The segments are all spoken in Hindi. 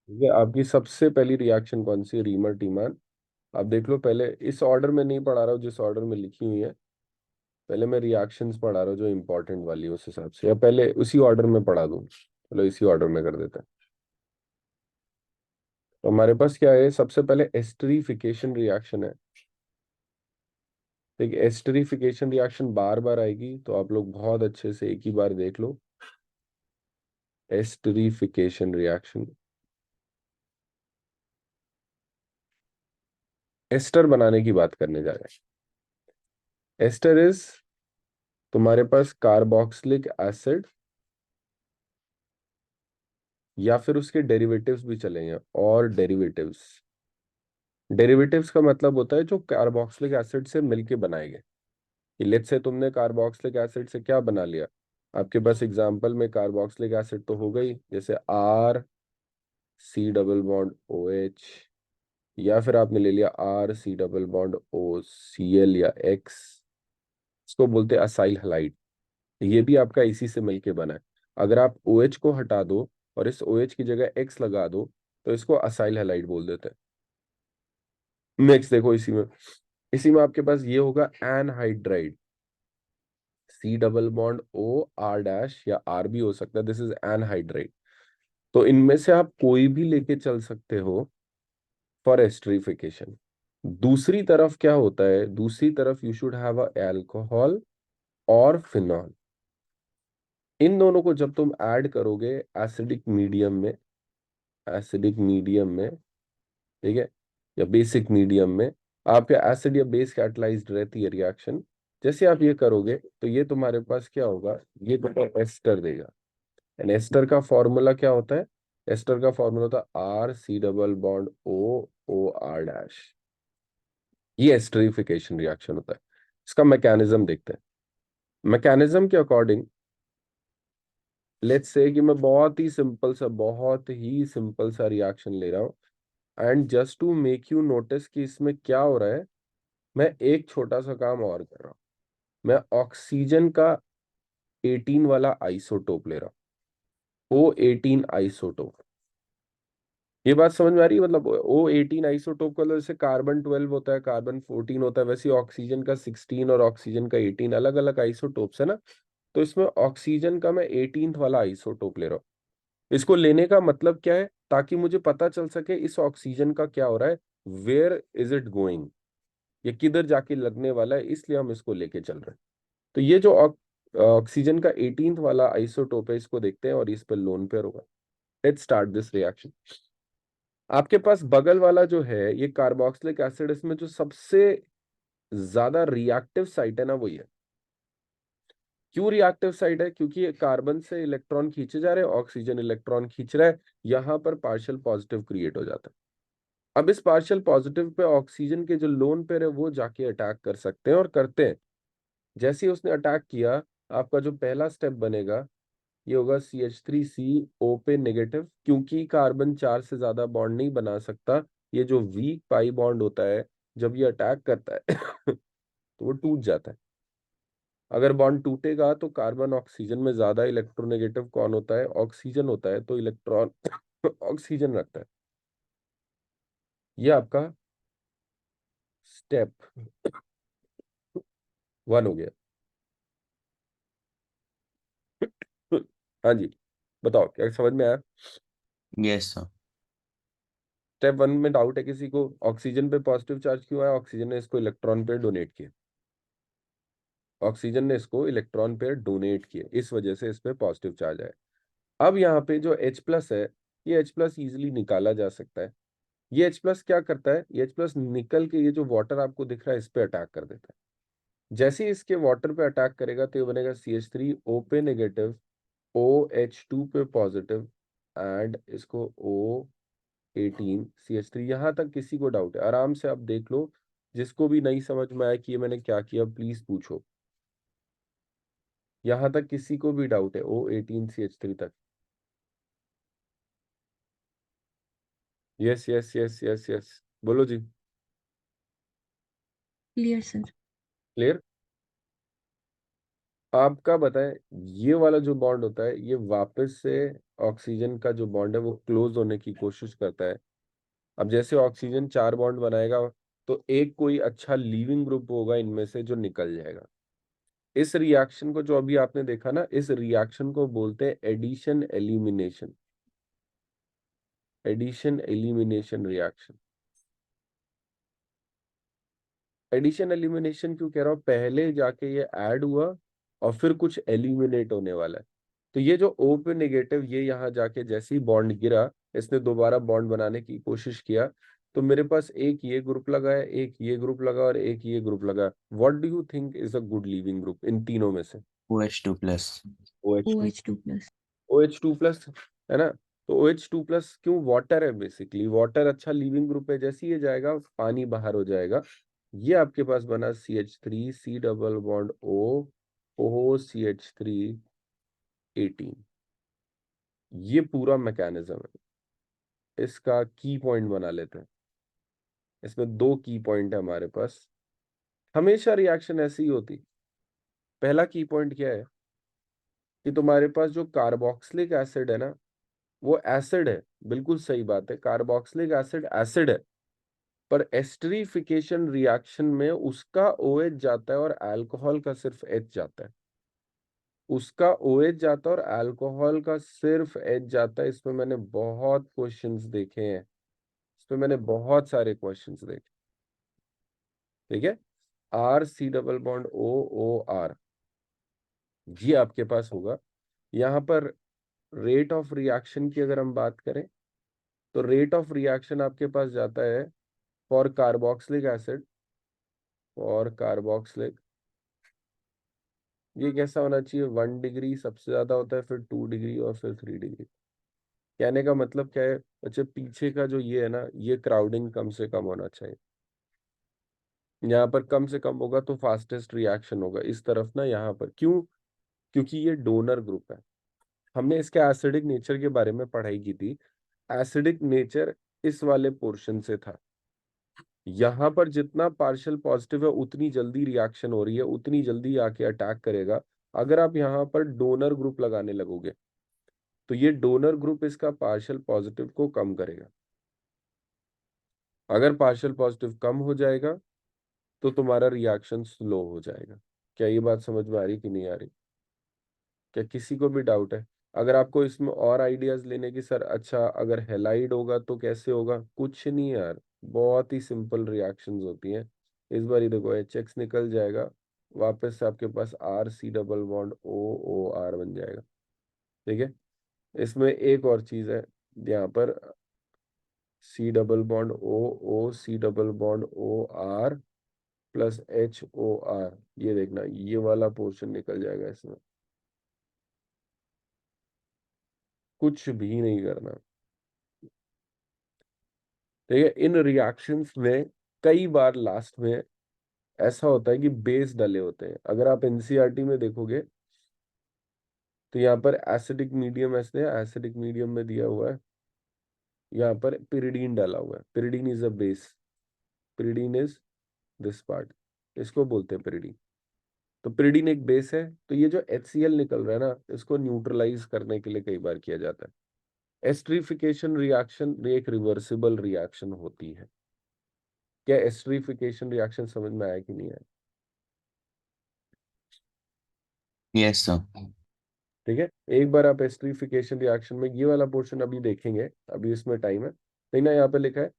ठीक है, आपकी सबसे पहली रिएक्शन कौन सी, रीमर टीमान। आप देख लो, पहले इस ऑर्डर में नहीं पढ़ा रहा हूँ जिस ऑर्डर में लिखी हुई है, पहले मैं रिएक्शंस पढ़ा रहा हूँ जो इंपॉर्टेंट वाली है उस हिसाब से, या पहले उसी ऑर्डर में पढ़ा दूँ। चलो इसी ऑर्डर में कर देते हैं। तो हमारे पास क्या है, सबसे पहले एस्टरीफिकेशन रिएक्शन है। देखिए एस्टरीफिकेशन रिएक्शन बार बार आएगी, तो आप लोग बहुत अच्छे से एक ही बार देख लो। एस्टरीफिकेशन रिएक्शन, एस्टर बनाने की बात करने जा रहे हैं। एस्टर इज तुम्हारे पास कार्बोक्सिलिक एसिड, या फिर उसके डेरिवेटिव्स भी चलेंगे, और डेरिवेटिव्स। डेरिवेटिव्स का मतलब होता है जो कार्बोक्सिलिक एसिड से मिलके बनाए गए। लेट्स से तुमने कार्बोक्सिलिक एसिड से क्या बना लिया, आपके पास एग्जांपल में कार्बोक्सिलिक एसिड तो हो गई, जैसे R C double bond O H, या फिर आपने ले लिया R C double bond O C L या एक्स, इसको बोलते हैं असाइल हलाइड। ये भी आपका इसी से मिलके बना है। अगर आप ओ एच को हटा दो और इस ओ एच की जगह एक्स लगा दो, तो इसको असाइल हलाइड बोल देते हैं। नेक्स्ट देखो, इसी में आपके पास ये होगा anhydride, C double bond O R dash, या आर भी हो सकता है, दिस इज एनहाइड्राइड। तो इनमें से आप कोई भी लेके चल सकते हो फॉर एस्टरिफिकेशन। दूसरी तरफ क्या होता है, दूसरी तरफ you should have a alcohol और फिनॉल। इन दोनों को जब तुम ऐड करोगे एसिडिक मीडियम में, एसिडिक मीडियम में, ठीक है, या बेसिक मीडियम में, आपके एसिड या बेस कैटलाइज्ड रहती है रिएक्शन। जैसे आप ये करोगे तो ये तुम्हारे पास क्या होगा, ये तुम्हें एस्टर देगा। एंड एस्टर का फॉर्मूला क्या होता है, एस्टर का फॉर्मूला होता है R C double bond O O R dash. ये एस्टरिफिकेशन रिएक्शन होता है। इसका मैकेनिज्म देखते हैं। मैकेनिज्म के अकॉर्डिंग, लेट्स से कि मैं बहुत ही सिंपल सा रिएक्शन ले रहा हूँ, and just to make you notice कि इसमें क्या हो रहा है, मैं एक छोटा सा काम और कर रहा हूँ। मैं ऑक्सीजन का 18 वाला आइसोटोप ले रहा हूँ, ओ 18 आइसोटोप। ये बात समझ में आ रही है, मतलब ओ 18 आइसोटोप का मतलब जैसे कार्बन 12 होता है, कार्बन 14 होता है, वैसे ऑक्सीजन का 16 और ऑक्सीजन का 18 अलग अलग आइसोटोप्स है ना। तो इसमें ऑक्सीजन का मैं 18th वाला आइसोटोप ले रहा हूँ। इसको लेने का मतलब क्या है, ताकि मुझे पता चल सके इस ऑक्सीजन का क्या हो रहा है, वेयर इज इट गोइंग, ये किधर जाके लगने वाला है, इसलिए हम इसको लेके चल रहे हैं। तो ये जो ऑक्सीजन का 18th वाला आइसोटोप है, इसको देखते हैं, और इस पर लोन पेयर होगा। Let's start this reaction. आपके पास बगल वाला जो है ये कार्बोक्सिलिक एसिड, इसमें जो सबसे ज्यादा रिएक्टिव साइट है ना, वो ये। क्यों रिएक्टिव साइट है, क्योंकि ये कार्बन से इलेक्ट्रॉन खींचे जा रहे हैं, ऑक्सीजन इलेक्ट्रॉन खींच रहा है, यहां पर पार्शियल पॉजिटिव क्रिएट हो जाता है। अब इस पार्शियल पॉजिटिव पे ऑक्सीजन के जो लोन पेयर है वो जाके अटैक कर सकते हैं, और करते हैं। जैसे ही उसने अटैक किया, आपका जो पहला स्टेप बनेगा ये होगा CH3CO पे नेगेटिव, क्योंकि कार्बन 4 से ज्यादा बॉन्ड नहीं बना सकता। ये जो वीक पाई बॉन्ड होता है, जब ये अटैक करता है तो वो टूट जाता है। अगर बॉन्ड टूटेगा तो कार्बन ऑक्सीजन में ज्यादा, इलेक्ट्रोनेगेटिव कौन होता है, ऑक्सीजन होता है, तो इलेक्ट्रॉन ऑक्सीजन रखता है। ये आपका स्टेप 1 हो गया। हाँ जी, बताओ क्या समझ में आया। Yes sir. स्टेप 1 में डाउट है किसी को, ऑक्सीजन पे पॉजिटिव चार्ज क्यों आया, ऑक्सीजन ने इसको इलेक्ट्रॉन पेयर डोनेट किया, ऑक्सीजन ने इसको इलेक्ट्रॉन पेयर डोनेट किए, इस वजह से इस पे पॉजिटिव चार्ज आया। अब यहाँ पे जो H प्लस है, ये H प्लस इजिली निकाला जा सकता है। ये H प्लस क्या करता है, ये H प्लस निकल के ये जो वाटर आपको दिख रहा है इस पे अटैक कर देता है। जैसे ही इसके वाटर पे अटैक करेगा तो ये बनेगा CH3O पे नेगेटिव, OH2 पे पॉजिटिव, एंड इसको O18 CH3। यहाँ तक किसी को डाउट है, आराम से आप देख लो। जिसको भी नहीं समझ में आया कि ये मैंने क्या किया, प्लीज पूछो। यहाँ तक किसी को भी डाउट है O18 CH3 तक। Yes yes yes yes yes, बोलो जी। Clear sir. क्लियर। आपका बताएं, ये वाला जो बॉन्ड होता है ये वापस से ऑक्सीजन का जो बॉन्ड है वो क्लोज होने की कोशिश करता है। अब जैसे ऑक्सीजन 4 बॉन्ड बनाएगा तो एक कोई अच्छा लीविंग ग्रुप होगा इनमें से जो निकल जाएगा। इस रिएक्शन को जो अभी आपने देखा ना, इस रिएक्शन को बोलते हैं addition elimination. Addition elimination reaction. Addition elimination क्यों कह रहा हूं, पहले जाके ये ऐड हुआ और फिर कुछ एलिमिनेट होने वाला है। तो ये जो O पे नेगेटिव, ये यहाँ जाके जैसे ही बॉन्ड गिरा, इसने दोबारा बॉन्ड बनाने की कोशिश किया, तो मेरे पास एक ये ग्रुप लगा है, एक ये ग्रुप लगा और एक ये ग्रुप लगा। What do you think is a good leaving group in तीनों में से? OH2+। OH2। OH2+। OH2+, है ना? तो OH2+ क्यों? वाटर है बेसिकली। वाटर अच्छा लीविंग ग्रुप है। जैसे ही ये जाएगा पानी बाहर हो जाएगा। ये आपके पास बना CH3, C double bond O, OCH3 18। ये पूरा मैकेनिज्म है। इसका की पॉइंट बना लेते हैं। इसमें 2 की पॉइंट है हमारे पास। हमेशा रिएक्शन ऐसी ही होती। पहला की पॉइंट क्या है कि तुम्हारे पास जो कार्बोक्सिलिक एसिड है ना, वो एसिड है। बिल्कुल सही बात है, कार्बोक्सिलिक एसिड एसिड है। पर एस्टरीफिकेशन रिएक्शन में उसका OH जाता है और अल्कोहल का सिर्फ H जाता है। उसका OH जाता है और अल्कोहल का सिर्फ H जाता है। इसमें मैंने बहुत क्वेश्चंस देखे हैं। इसमें मैंने बहुत सारे क्वेश्चंस देखे। ठीक है। R, C double bond OOR, ये आपके पास होगा। यहाँ पर रेट ऑफ रिएक्शन की अगर हम बात करें तो रेट ऑफ रिएक्शन आपके पास जाता है for carboxylic acid, for carboxylic, ये कैसा होना चाहिए? 1 डिग्री सबसे ज्यादा होता है, फिर 2 डिग्री और फिर 3 डिग्री। कहने का मतलब क्या है बच्चे, पीछे का जो ये है ना, ये क्राउडिंग कम से कम होना चाहिए। यहाँ पर कम से कम होगा तो फास्टेस्ट रिएक्शन होगा। इस तरफ ना, यहाँ पर क्यों? क्योंकि ये डोनर ग्रुप है। हमने इसके एसिडिक नेचर के बारे में पढ़ाई की थी। एसिडिक नेचर इस वाले पोर्शन से था। यहाँ पर जितना पार्शियल पॉजिटिव है उतनी जल्दी रिएक्शन हो रही है, उतनी जल्दी आके अटैक करेगा। अगर आप यहाँ पर डोनर ग्रुप लगाने लगोगे तो ये डोनर ग्रुप इसका पार्शियल पॉजिटिव को कम करेगा। अगर पार्शियल पॉजिटिव कम हो जाएगा तो तुम्हारा रिएक्शन स्लो हो जाएगा। क्या ये बात समझ में आ रही कि नहीं आ रही? क्या किसी को भी डाउट है? अगर आपको इसमें और आइडियाज लेने की, सर अच्छा अगर हेलाइड होगा तो कैसे होगा? कुछ नहीं यार, बहुत ही सिंपल रिएक्शंस होती हैं। इस बार ही देखो, HX निकल जाएगा, वापस से आपके पास R, C double bond OOR बन जाएगा। ठीक है। इसमें एक और चीज है यहाँ पर, C double bond OO, C double bond OR plus HOR, ये देखना ये वाला पोर्शन निकल जाएगा इसमें। कुछ भी नहीं करना। ठीक है। इन रिएक्शंस में कई बार लास्ट में ऐसा होता है कि बेस डले होते हैं। अगर आप NCERT में देखोगे तो यहाँ पर एसिडिक मीडियम, ऐसे एसिडिक मीडियम में दिया हुआ है, यहाँ पर पिरिडीन डाला हुआ है। Pyridine is a base. Pyridine is this part, इसको बोलते हैं पिरिडीन। तो पिरिडीन एक बेस है। तो ये जो HCl निकल रहा है ना, इसको न्यूट्रलाइज करने के लिए कई बार किया जाता है। एस्टरीफिकेशन रिएक्शन एक रिवर्सिबल रिएक्शन होती है। क्या एस्टरीफिकेशन रिएक्शन समझ में आया कि नहीं आया? Yes sir. ठीक है। एक बार आप एस्टरीफिकेशन रिएक्शन में ये वाला पोर्शन अभी देखेंगे, अभी इसमें टाइम है। नहीं ना, यहाँ पे लिखा है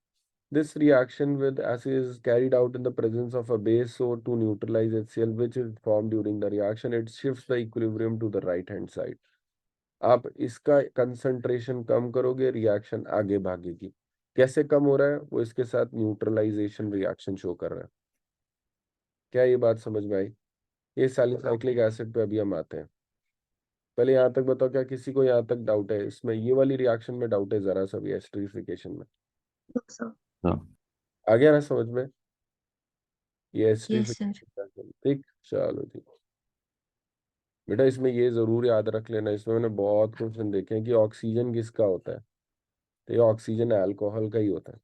this reaction with acid is carried out in the presence of a base, so to neutralize HCl which is formed during the reaction it shifts the equilibrium to the right hand side। आप इसका कंसंट्रेशन कम करोगे, रिएक्शन आगे भागेगी। कैसे कम हो रहा है? वो इसके साथ न्यूट्रलाइजेशन रिएक्शन शो कर रहा है। क्या ये बात समझ में आई? ये सैलिसाइक्लिक एसिड पे अभी हम आते हैं। पहले यहाँ तक बताओ, क्या किसी को यहाँ तक डाउट है? इसमें ये वाली रिएक्शन में डाउट है जरा सा भी, एस्टरीफिकेशन में? तो आ गया ना समझ में? ये यस सर। एस्टरीफिकेशन, ठीक। चलो जी बेटा, इसमें ये जरूर याद रख लेना, इसमें मैंने बहुत क्वेश्चन देखे हैं कि ऑक्सीजन किसका होता है। तो ये ऑक्सीजन अल्कोहल का ही होता है।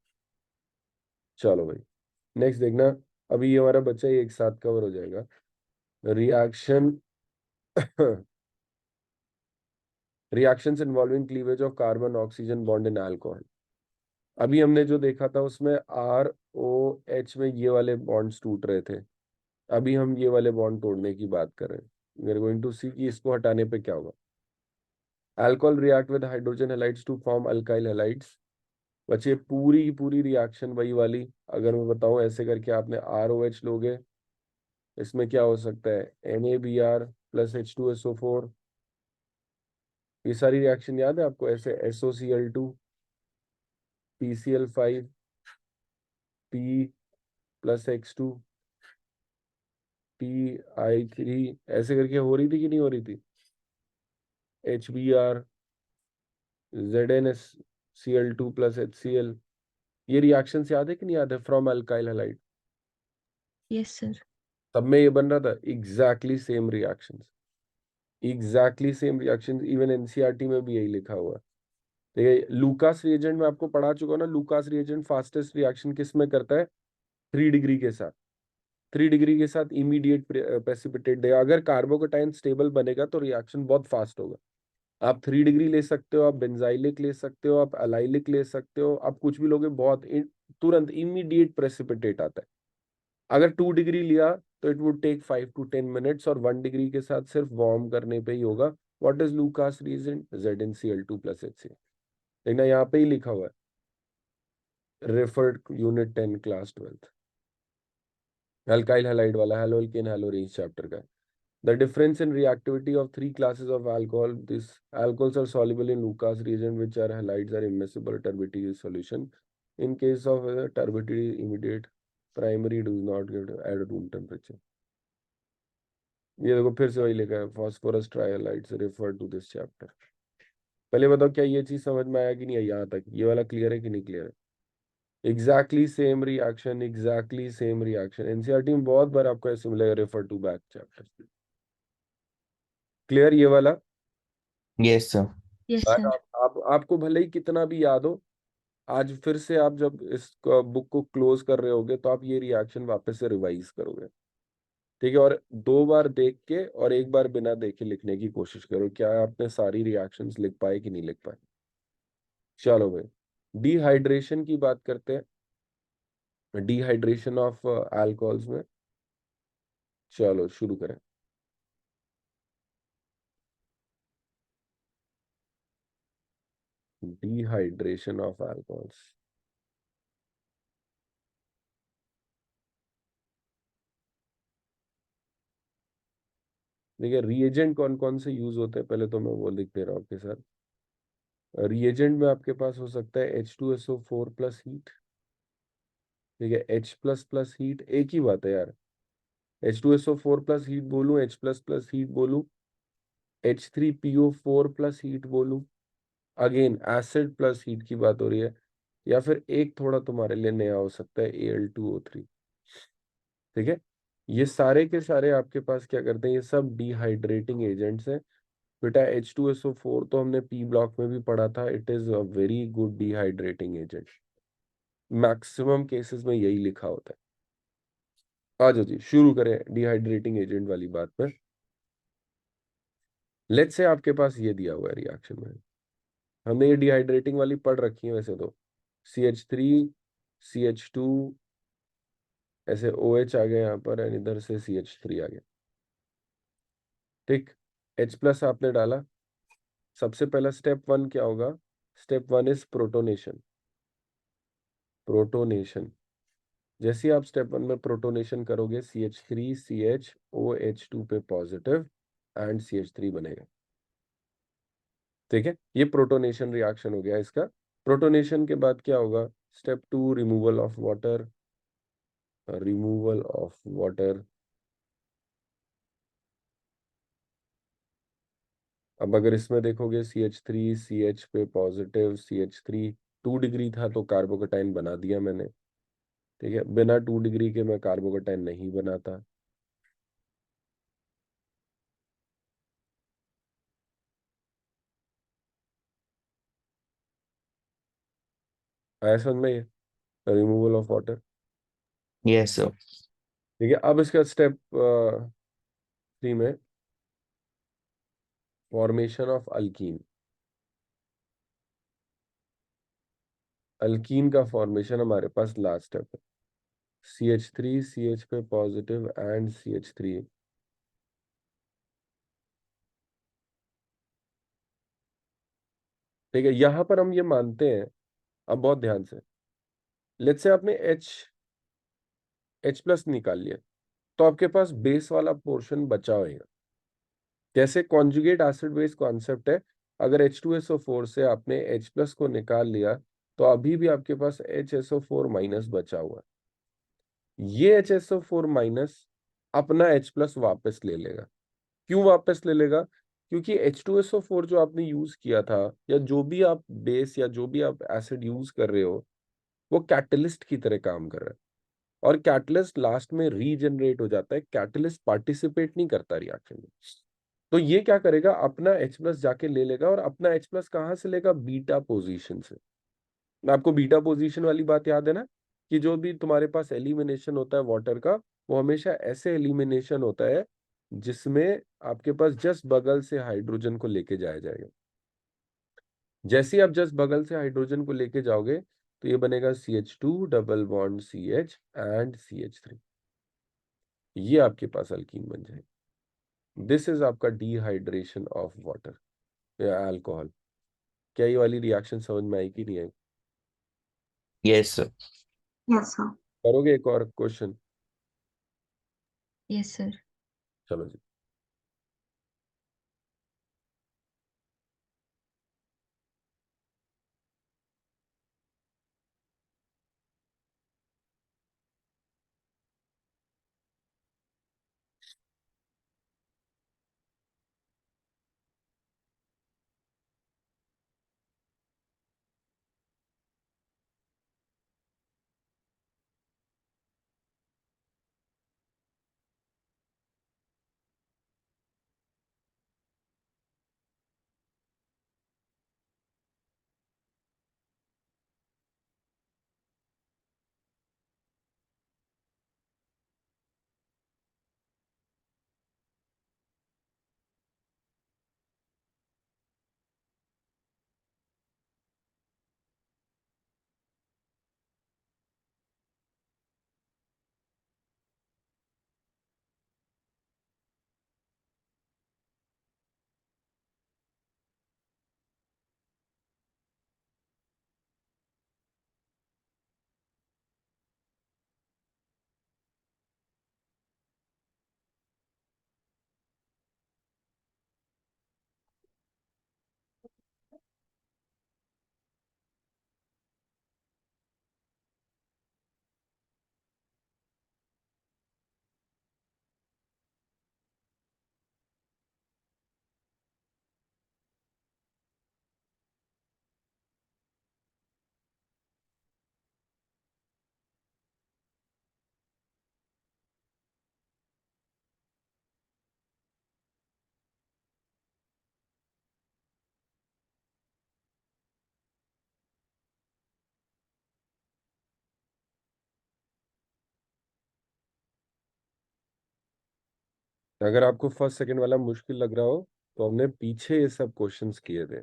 चलो भाई, नेक्स्ट देखना। अभी ये हमारा बच्चा एक साथ कवर हो जाएगा। Reaction reactions involving cleavage of carbon oxygen bond in alcohol. अभी हमने जो देखा था उसमें ROH में ये वाले बॉन्ड्स टूट रहे थे, अभी हम ये वाले बॉन्ड तोड़ने की बात कर रहे हैं। We are going to see कि इसको हटाने पे क्या होगा। Alcohol react with hydrogen halides to form alkyl halides. बच्चे पूरी की पूरी रिएक्शन वही वाली, अगर मैं बताऊं ऐसे करके आपने ROH लोगे, इसमें क्या हो सकता है, NaBr प्लस H2SO4। ये सारी रिएक्शन याद है आपको, ऐसे SOCl2 PCl5 P plus X2 PI3, ऐसे करके हो रही थी कि नहीं हो रही थी। HBr ZnCl2 plus HCl। ये रिएक्शन याद है कि नहीं याद है, from alkyl halide. Yes sir. तब में ये बन रहा था exactly same reactions, exactly same reactions, even NCERT में भी यही लिखा हुआ है। देखिए लूकास रिएजेंट में आपको पढ़ा चुका हूं ना, लूकास रिएजेंट फास्टेस्ट रिएक्शन किस में करता है, 3 डिग्री के साथ। 3 डिग्री के साथ इमीडिएट प्रेसिपिटेट देगा। अगर कार्बोकेटाइन स्टेबल बनेगा तो रिएक्शन बहुत फास्ट होगा। आप 3 डिग्री ले सकते हो, आप बेंजाइलिक ले सकते हो, आप अलाइलिक ले सकते हो, आप कुछ भी लोगे, बहुत तुरंत इमीडिएट प्रेसिपिटेट आता है। अगर 2 डिग्री लिया तो it would take 5 to 10 minutes, और 1 डिग्री के साथ सिर्फ वार्म करने पे ही होगा। What is Lucas reagent, ZnCl2 plus HCl। देखना यहाँ पे ही लिखा हुआ है, referred unit 10 class 12, alkyl halide वाला, हैलोल्केन हैलोरेंस चैप्टर का। The difference in reactivity of 3 classes of alcohol. These alcohols are soluble in Lucas reagent, which are halides are immiscible turbidity solution. In case of turbidity, immediate primary does not get at room temperature. ये देखो फिर से वही लिखा है, phosphorus trihalides refer to this chapter। पहले बताओ क्या ये चीज समझ में आया कि नहीं, यहाँ तक ये वाला क्लियर है कि नहीं क्लियर है। Exactly same reaction, exactly same reaction, NCERT में बहुत बार आपको ऐसे मिलेगा, refer to back chapter. Clear ये वाला। Yes, sir. यस और सर। आपको भले ही कितना भी याद हो, आज फिर से आप जब इस बुक को क्लोज कर रहे होगे तो आप ये रिएक्शन वापस से रिवाइज करोगे, ठीक है। और 2 बार देख के और 1 बार बिना देखे लिखने की कोशिश करो, क्या आपने सारी रिएक्शंस लिख पाए कि नहीं लिख पाए। चलो भाई, डिहाइड्रेशन की बात करते हैं, डिहाइड्रेशन ऑफ अल्कोहल्स में। चलो शुरू करें। Dehydration of alcohols. देखिए रिएजेंट कौन कौन से यूज होते हैं, पहले तो मैं वो लिख दे रहा हूँ आपके साथ। रिएजेंट में आपके पास हो सकता है H2SO4 प्लस हीट, ठीक है, H प्लस प्लस हीट, एक ही बात है यार। H2SO4 प्लस हीट बोलूं, H प्लस प्लस हीट बोलूं, H3PO4 प्लस हीट बोलूं, अगेन एसिड प्लस हीट की बात हो रही है, या फिर एक थोड़ा तुम्हारे लिए नया हो सकता है Al2O3, ठीक है। ये सारे के सारे आपके पास क्या करते हैं, ये सब डिहाइड्रेटिंग एजेंट्स हैं। बेटा H2SO4 तो हमने पी ब्लॉक में भी पढ़ा था, it is a very good dehydrating agent. Maximum cases में यही लिखा होता है। आ जाओ जी शुरू करें डिहाइड्रेटिंग एजेंट वाली बात पर। लेट्स से आपके पास ये दिया हुआ है रिएक्शन में, हमने ये डिहाइड्रेटिंग वाली पढ़ रखी है वैसे तो, CH3 CH2, ऐसे OH आ गया यहाँ पर, एंड इधर से CH3 आ गया, ठीक। H प्लस आपने डाला, सबसे पहला स्टेप 1 क्या होगा, स्टेप 1 इज प्रोटोनेशन। प्रोटोनेशन, जैसे ही आप स्टेप 1 में प्रोटोनेशन करोगे, CH3 CHOH2 पे पॉजिटिव एंड CH3 बनेगा, ठीक है। ये प्रोटोनेशन रिएक्शन हो गया इसका। प्रोटोनेशन के बाद क्या होगा, step 2 removal of water, removal of water. अब अगर इसमें देखोगे CH3 CH पे पॉजिटिव, CH3 2 डिग्री था तो कार्बोकेटाइन बना दिया मैंने, ठीक है। बिना 2 डिग्री के मैं कार्बोकेटाइन नहीं बनाता। आया समझ में ये, removal of water, Yes, sir. ठीक है। अब इसका स्टेप 3 में फॉर्मेशन ऑफ अल्कीन। अल्कीन का फॉर्मेशन हमारे पास लास्ट स्टेप है, CH3 CH पे पॉजिटिव एंड CH3। ठीक है, यहां पर हम ये मानते हैं, अब बहुत ध्यान से, लेट्स से आपने H+ निकाल लिया, तो आपके पास बेस वाला पोर्शन बचा होगा। जैसे कॉन्जुगेट एसिड बेस कॉन्सेप्ट है, अगर H2SO4 से आपने H+ को निकाल लिया, तो अभी भी आपके पास HSO4- बचा हुआ है। ये HSO4- अपना H+ वापस ले लेगा। क्यों वापस ले लेगा? क्योंकि H2SO4 जो आपने यूज किया था, या जो भी आप बेस या जो भी आप एसिड यूज कर रहे हो, वो कैटलिस्ट की तरह काम कर रहा है। और कैटलिस्ट लास्ट में रीजनरेट हो जाता है, कैटलिस्ट पार्टिसिपेट नहीं करता रिएक्शन में। तो ये क्या करेगा, अपना H+ जाके ले लेगा, और अपना H+ कहाँ से लेगा? बीटा पोजीशन से। आपको बीटा पोजीशन वाली बात याद है ना, कि जो भी तुम्हारे पास एलिमिनेशन होता है वाटर का, वो हमेशा ऐसे एलिमिनेशन होता है जिसमें आपके पास जस्ट बगल से हाइड्रोजन को लेके जाया जाएगा। जैसे ही आप जस्ट बगल से हाइड्रोजन को लेके जाओगे, तो ये बनेगा CH2 double bond CH and CH3। ये आपके पास अल्कीन बन जाएगा। दिस इज आपका डिहाइड्रेशन ऑफ वाटर या अल्कोहल। क्या ये वाली रिएक्शन समझ में आई कि नहीं आई? yes sir. Yes, sir. करोगे एक और क्वेश्चन? Yes, sir. चलो जी। अगर आपको फर्स्ट सेकंड वाला मुश्किल लग रहा हो, तो हमने पीछे ये सब क्वेश्चंस किए थे।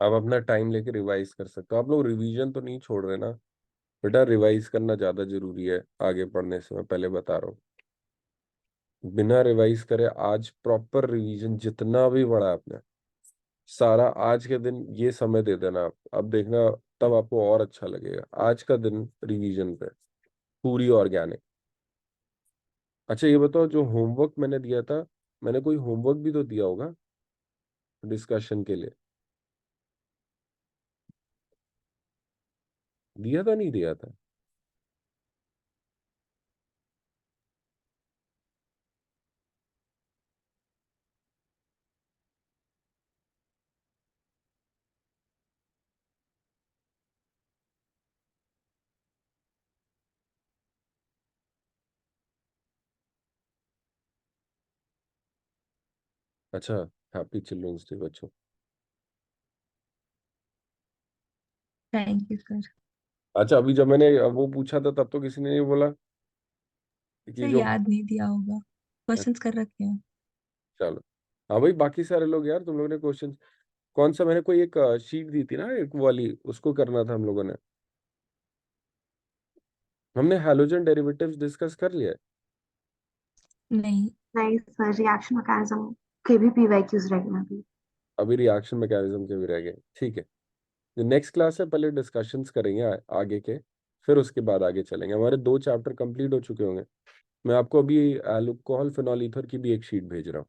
आप अपना टाइम लेके रिवाइज कर सकते हो। आप लोग रिवीजन तो नहीं छोड़ रहे ना? बेटा रिवाइज करना ज्यादा जरूरी है आगे पढ़ने से, मैं पहले बता रहा हूँ। बिना रिवाइज करे आज प्रॉपर रिवीजन जितना भी पढ़ा आपने, सारा आज के दिन ये समय दे देना आप। अब देखना, तब आपको और अच्छा लगेगा। आज का दिन रिवीजन पे पूरी ऑर्गेनिक। अच्छा ये बताओ, जो होमवर्क मैंने दिया था, मैंने कोई होमवर्क भी तो दिया होगा डिस्कशन के लिए? दिया था नहीं दिया था? अच्छा, हैप्पी चिल्ड्रंस डे बच्चों। Thank you, sir. अच्छा, अभी जब मैंने वो पूछा था, तब तो किसी ने नहीं बोला। कि सर जो, याद नहीं दिया होगा, क्वेश्चंस कर रखे हैं। चलो। हाँ भाई, बाकी सारे लोग यार, तुम लोगों ने क्वेश्चन, कौन सा, मैंने कोई एक शीट दी थी ना एक वाली, उसको करना था हम लोगों ने। हमने हैलोजन डेरिवेटिव्स डिस्कस कर लिया है। नहीं। नहीं सर, रिएक्शन मैकेनिज्म के भी पीवाईक्यूज रहेंगे अभी। अभी रिएक्शन मैकेनिज्म के भी रह गए, ठीक है। जो नेक्स्ट क्लास है, पहले डिस्कशंस करेंगे आगे के, फिर उसके बाद आगे चलेंगे। हमारे 2 चैप्टर कंप्लीट हो चुके होंगे। मैं आपको अभी अल्कोहल फिनॉल ईथर की भी एक शीट भेज रहा हूँ।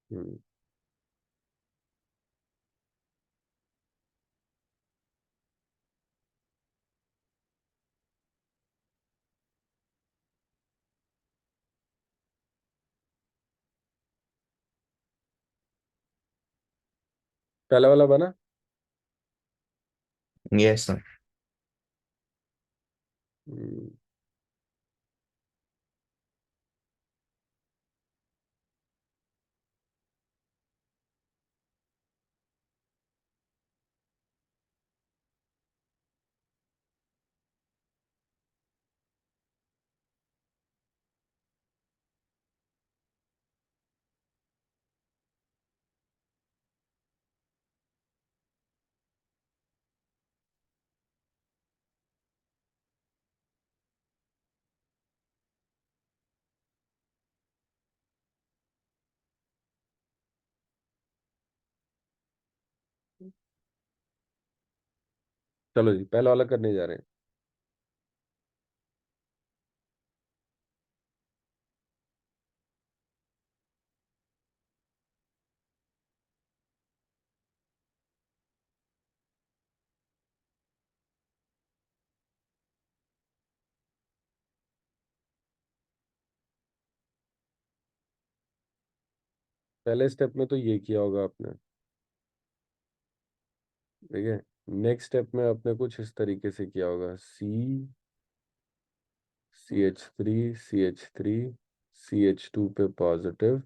हम्म, पहला वाला बना। Yes sir. हम्म, चलो जी, पहला वाला करने जा रहे हैं। पहले स्टेप में तो ये किया होगा आपने, ठीक है। नेक्स्ट स्टेप में आपने कुछ इस तरीके से किया होगा, CH3 CH2 पे पॉजिटिव,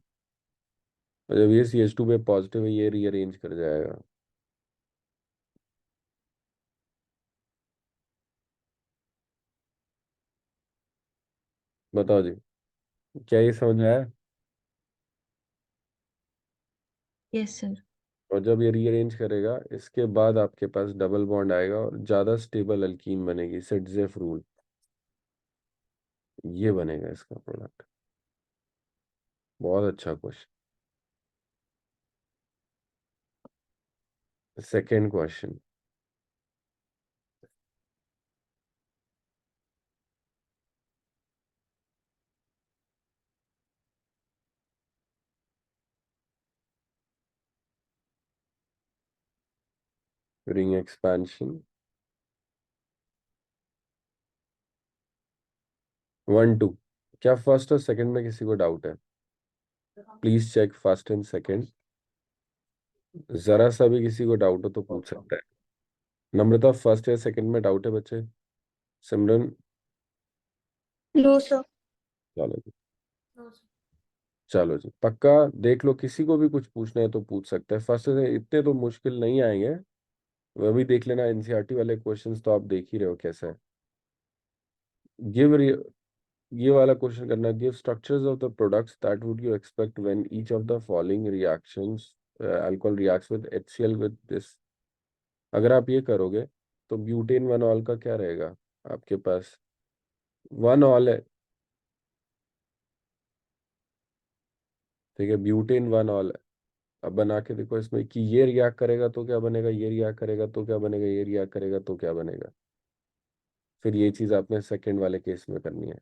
और जब ये CH2 पे पॉजिटिव है, ये रीअरेंज कर जाएगा। बताओ जी, क्या ये समझ में आया? Yes sir. और जब ये रीअरेंज करेगा, इसके बाद आपके पास डबल बॉन्ड आएगा और ज्यादा स्टेबल अल्कीन बनेगी, सिटजेफ रूल, ये बनेगा इसका प्रोडक्ट। बहुत अच्छा question. Second question, ring expansion 1 2। क्या फर्स्ट और सेकंड में किसी को डाउट है? Please check first and second. जरा सा भी किसी को डाउट हो तो पूछ सकता है। नम्रता, फर्स्ट या सेकंड में डाउट है बच्चे? सिमरन? No sir. चलो जी, चलो जी, पक्का। देख लो, किसी को भी कुछ पूछना है तो पूछ सकते हैं। फर्स्ट से इतने तो मुश्किल नहीं आएंगे। वह भी देख लेना, एनसीईआरटी वाले क्वेश्चंस तो आप देख ही रहे हो कैसे है। गिव, ये वाला क्वेश्चन करना, give structures of the products that would you expect when each of the following reactions, alcohol reacts with HCl with this. अगर आप ये करोगे तो ब्यूटेन 1 ऑल का क्या रहेगा आपके पास? 1 ऑल है, ठीक है, ब्यूटेन 1 ऑल है। अब बना के देखो इसमें कि ये रिएक्ट करेगा तो क्या बनेगा, ये रिएक्ट करेगा तो क्या बनेगा, ये रिएक्ट करेगा तो क्या बनेगा। फिर ये चीज आपने सेकंड वाले केस में करनी है।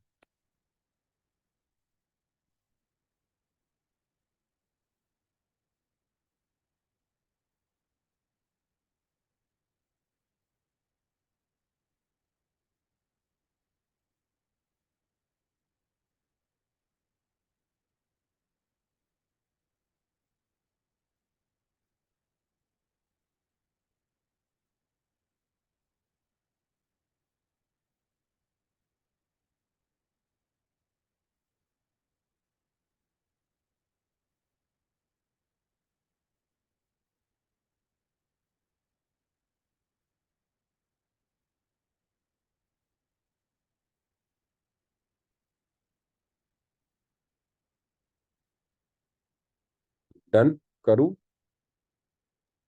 डन करूं?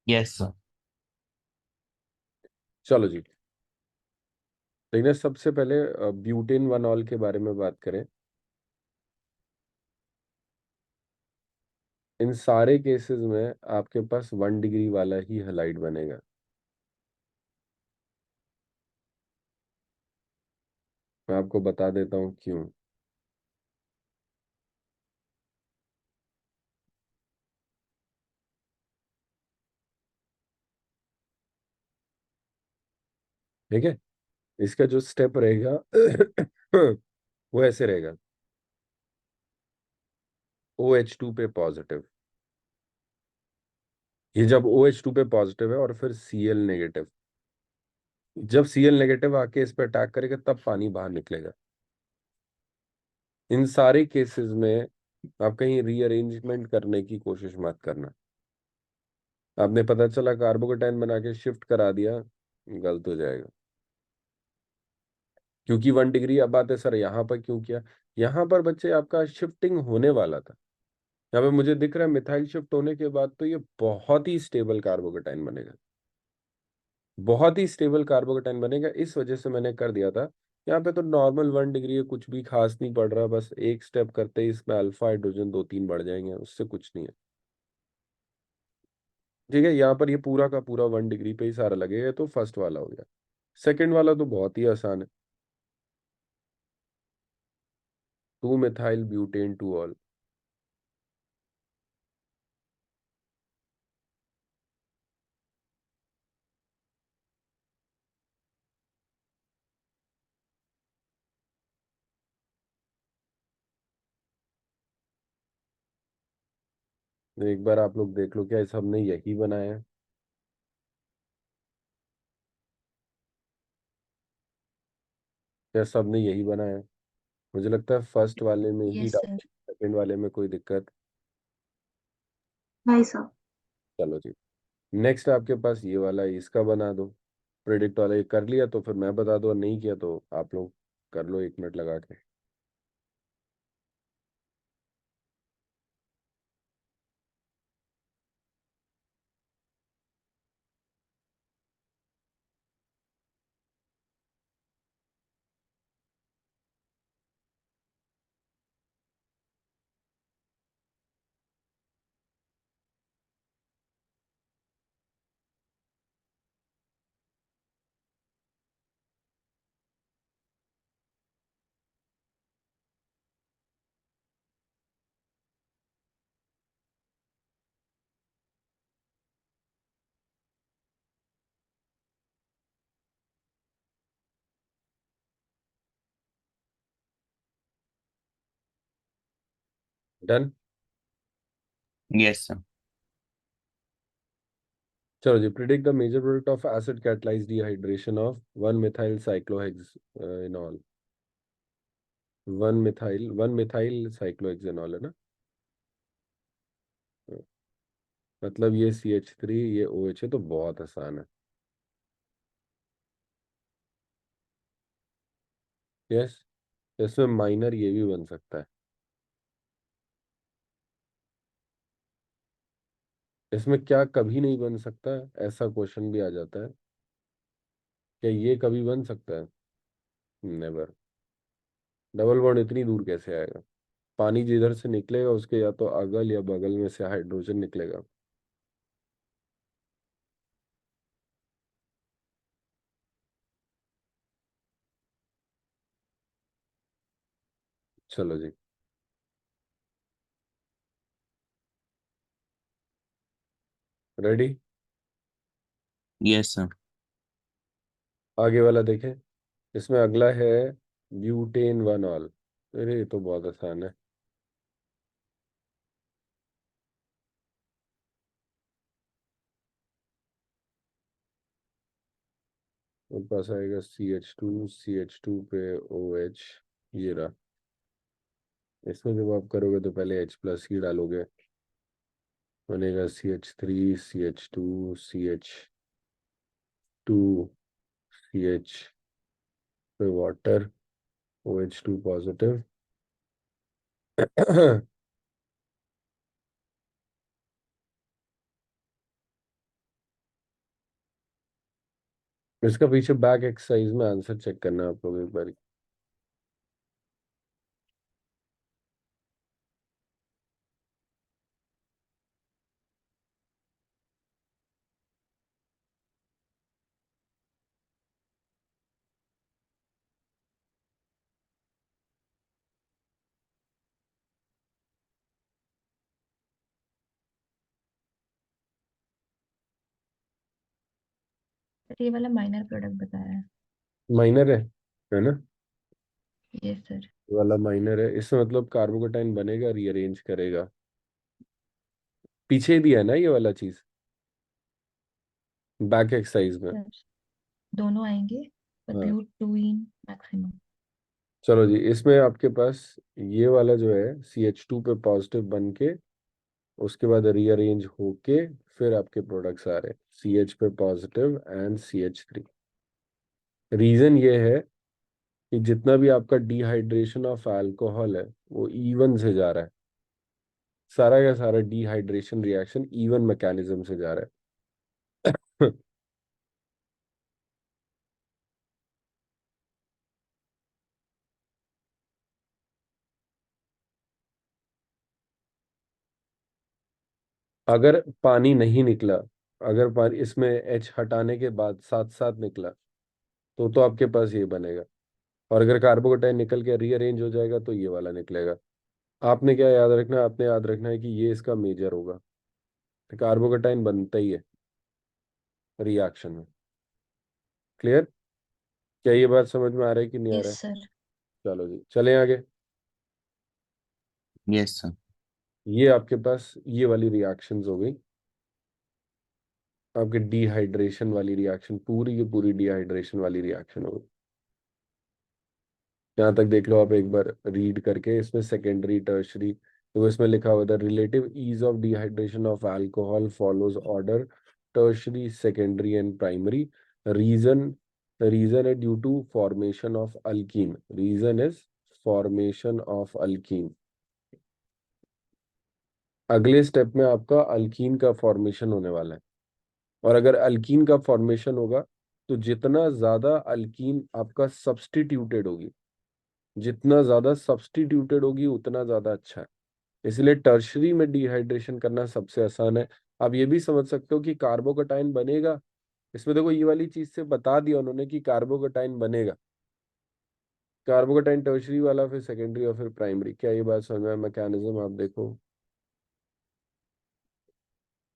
yes sir. चलो जी, लेकिन सबसे पहले ब्यूटेन वनॉल के बारे में बात करें। इन सारे केसेस में आपके पास 1 डिग्री वाला ही हैलाइड बनेगा। मैं आपको बता देता हूँ क्यों। ठीक है, इसका जो स्टेप रहेगा वो ऐसे रहेगा, OH2 पे पॉजिटिव, ये जब OH2 पे पॉजिटिव है और फिर Cl नेगेटिव, जब Cl नेगेटिव आके इस पे अटैक करेगा तब पानी बाहर निकलेगा। इन सारे केसेस में आप कहीं रीअरेंजमेंट करने की कोशिश मत करना। आपने पता चला कार्बोकेटाइन बना के शिफ्ट करा दिया, गलत हो जाएगा। क्योंकि 1 डिग्री, अब बात है सर यहाँ पर क्यों किया, यहाँ पर बच्चे आपका शिफ्टिंग होने वाला था। यहाँ पे मुझे दिख रहा है मिथाइल शिफ्ट होने के बाद तो ये बहुत ही स्टेबल कार्बोकेटाइन बनेगा, बहुत ही स्टेबल कार्बोकेटाइन बनेगा। इस वजह से मैंने कर दिया था। यहाँ पे तो नॉर्मल 1 डिग्री है, कुछ भी खास नहीं पड़ रहा, बस एक स्टेप करते ही इसमें अल्फा हाइड्रोजन 2-3 बढ़ जाएंगे, उससे कुछ नहीं है। ठीक है, यहाँ पर ये पूरा का पूरा 1 डिग्री पे ही सारा लगेगा, तो फर्स्ट वाला हो गया। सेकंड वाला तो बहुत ही आसान है, 2 मिथाइल ब्यूटेन टू ऑल। एक बार आप लोग देख लो, क्या इस हमने यही बनाया है? क्या सबने यही बनाया है? मुझे लगता है फर्स्ट वाले में ही यस डाउट, सर। सेकंड वाले में कोई दिक्कत। नहीं सर। चलो जी, नेक्स्ट आपके पास ये वाला है, इसका बना दो। प्रेडिक्ट वाला ये कर लिया तो फिर मैं बता दूँ, और नहीं किया तो आप लोग कर लो 1 मिनट लगा के। डन। yes sir. चलो जी, predict the major product of acid catalysed dehydration of 1 methyl cyclohexanol. 1 methyl cyclohexanol है ना? मतलब ये CH3, ये OH है, तो बहुत आसान है। यस, इसमें माइनर ये भी बन सकता है। इसमें क्या कभी नहीं बन सकता है, ऐसा क्वेश्चन भी आ जाता है, क्या ये कभी बन सकता है? नेवर। डबल बॉन्ड इतनी दूर कैसे आएगा? पानी जिधर से निकलेगा उसके या तो अगल या बगल में से हाइड्रोजन निकलेगा। चलो जी, रेडी? yes sir. आगे वाला देखें, इसमें अगला है ब्यूटेन वनॉल। अरे ये तो बहुत आसान है। मेरे पास आएगा CH2 पे OH, ये रहा। इसमें जब आप करोगे तो पहले H+ ही डालोगे, बनेगा CH3 CH2 CH, फिर वाटर, OH2 पॉजिटिव इसका पीछे बैक एक्सरसाइज में आंसर चेक करना है आप लोग एक बार। ये वाला माइनर प्रोडक्ट बताया है। माइनर है ना? Yes sir. ये वाला माइनर है, इसमें मतलब कार्बोकेटाइन बनेगा, रीअरेंज करेगा। पीछे दिया है ना ये वाला चीज बैक एक्सरसाइज में। सर दोनों आएंगे पर हाँ, ब्यूट टू इन मैक्सिमम। चलो जी, इसमें आपके पास ये वाला जो है CH2 पे पॉजिटिव बन के उसके बाद रीअरेंज होके फिर आपके प्रोडक्ट्स आ रहे हैं CH पे पॉजिटिव एंड CH3। रीजन ये है कि जितना भी आपका डिहाइड्रेशन ऑफ अल्कोहल है वो इवन से जा रहा है। सारा का सारा डिहाइड्रेशन रिएक्शन इवन मैकेनिज्म से जा रहा है। अगर पानी नहीं निकला, अगर पानी इसमें H हटाने के बाद साथ साथ निकला तो आपके पास ये बनेगा। और अगर कार्बोकेटाइन निकल के रीअरेंज हो जाएगा तो ये वाला निकलेगा। आपने क्या याद रखना है? आपने याद रखना है कि ये इसका मेजर होगा। तो कार्बोकेटाइन बनता ही है रिएक्शन में। क्लियर? क्या ये बात समझ में आ रहा है कि नहीं आ रहा यस है? सर। चलो जी, चलें आगे। Yes, sir. ये आपके पास ये वाली रिएक्शंस हो गई, आपके डिहाइड्रेशन वाली रिएक्शन, पूरी की पूरी डिहाइड्रेशन वाली रिएक्शन हो गई। यहाँ तक देख लो आप एक बार रीड करके, इसमें सेकेंडरी टर्शरी तो इसमें लिखा हुआ था relative ease of dehydration of alcohol follows order tertiary secondary and primary. Reason reason है due to formation of alkene. Reason is formation of alkene. अगले स्टेप में आपका अल्कीन का फॉर्मेशन होने वाला है। और अगर अल्कीन का फॉर्मेशन होगा तो जितना ज्यादा अल्कीन आपका सब्स्टिट्यूटेड होगी, जितना ज्यादा सब्स्टिट्यूटेड होगी उतना ज्यादा अच्छा है। इसलिए टर्शरी में डिहाइड्रेशन करना सबसे आसान है। आप ये भी समझ सकते हो कि कार्बोकेटाइन बनेगा। इसमें देखो ये वाली चीज से बता दिया उन्होंने कि कार्बोकेटाइन बनेगा। कार्बोकेटाइन टर्शरी वाला, फिर सेकेंडरी और फिर प्राइमरी। क्या ये बात समझ में? मैकेनिज्म आप देखो,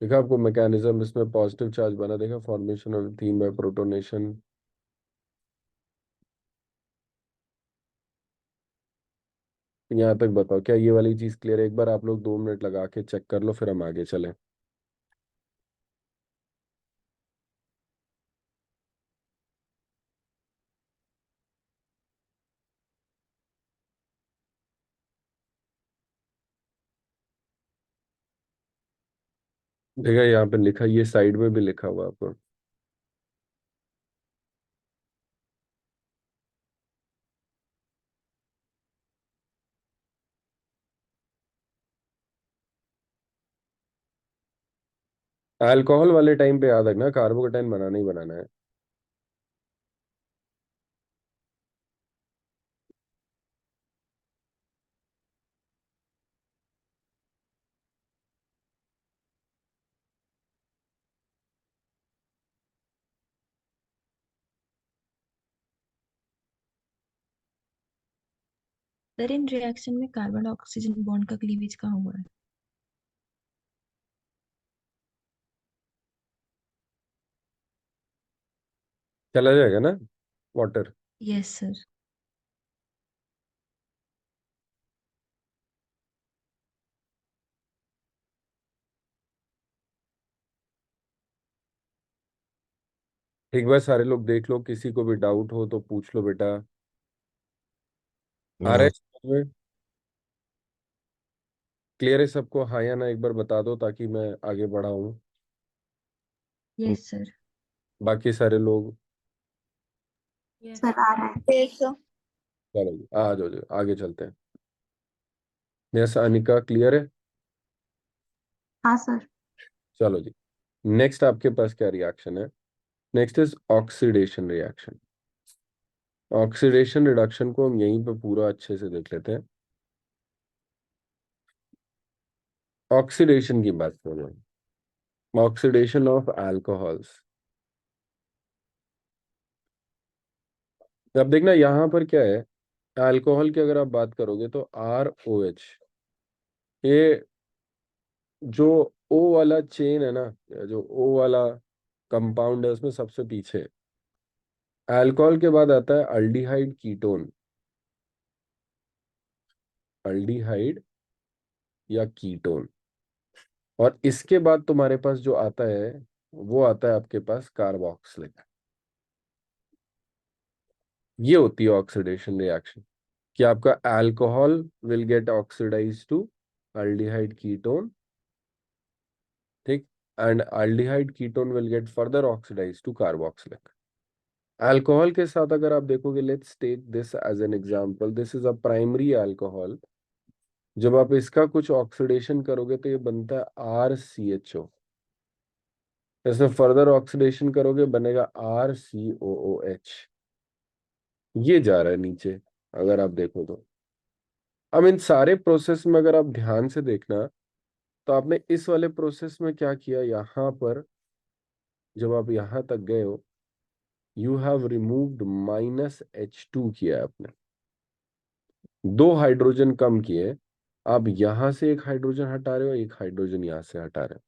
देखा आपको मैकेनिज्म? इसमें पॉजिटिव चार्ज बना, देखा formation of thin by protonation. यहाँ तक बताओ क्या ये वाली चीज क्लियर है? एक बार आप लोग 2 मिनट लगा के चेक कर लो, फिर हम आगे चलें। देखा यहाँ पे लिखा, ये साइड में भी लिखा हुआ आपको। अल्कोहल वाले टाइम पे याद रखना कार्बोकेटाइन बनाना ही बनाना है। सर इन रिएक्शन में कार्बन ऑक्सीजन बॉन्ड का क्लीवेज कहाँ हुआ है? चला जाएगा ना वाटर। Yes sir. एक बार सारे लोग देख लो, किसी को भी डाउट हो तो पूछ लो बेटा। आ रहा है No. समझ में? क्लियर है सबको? हाँ या ना एक बार बता दो ताकि मैं आगे बढ़ाऊं। Yes sir. बाकी सारे लोग। यस। सर आ रहा है। चलो जी, आ जाओ जी, आगे चलते हैं। यस अनिका, क्लियर है? हाँ सर। चलो जी, नेक्स्ट आपके पास क्या रिएक्शन है? Next is oxidation reaction. Oxidation reduction को हम यहीं पे पूरा अच्छे से देख लेते हैं। ऑक्सीडेशन की बात कर रहे हैं, ऑक्सीडेशन ऑफ अल्कोहल्स। अब देखना यहाँ पर क्या है, अल्कोहल की अगर आप बात करोगे तो ROH, ये जो O वाला चेन है ना, या जो O वाला कंपाउंड है उसमें सबसे पीछे अल्कोहल के बाद आता है अल्डिहाइड कीटोन, अल्डिहाइड या कीटोन, और इसके बाद तुम्हारे पास जो आता है वो आता है आपके पास कार्बोक्सिलिक। ये होती है ऑक्सीडेशन रिएक्शन, कि आपका alcohol will get oxidise to aldehyde ketone, ठीक, and aldehyde ketone will get further oxidise to carboxylic. Alcohol के साथ अगर आप देखोगे, let's take this as an example, this is a primary alcohol. जब आप इसका कुछ ऑक्सीडेशन करोगे तो ये बनता है RCHO। इसमें फर्दर ऑक्सीडेशन करोगे बनेगा RCOOH। ये जा रहा है नीचे अगर आप देखो तो। अब इन सारे प्रोसेस में अगर आप ध्यान से देखना, तो आपने इस वाले प्रोसेस में क्या किया, यहाँ पर जब आप यहाँ तक गए हो, यू हैव रिमूव्ड -H2 किया है आपने, 2 हाइड्रोजन कम किए। आप यहां से एक हाइड्रोजन हटा रहे हो, एक हाइड्रोजन यहां से हटा रहे हो।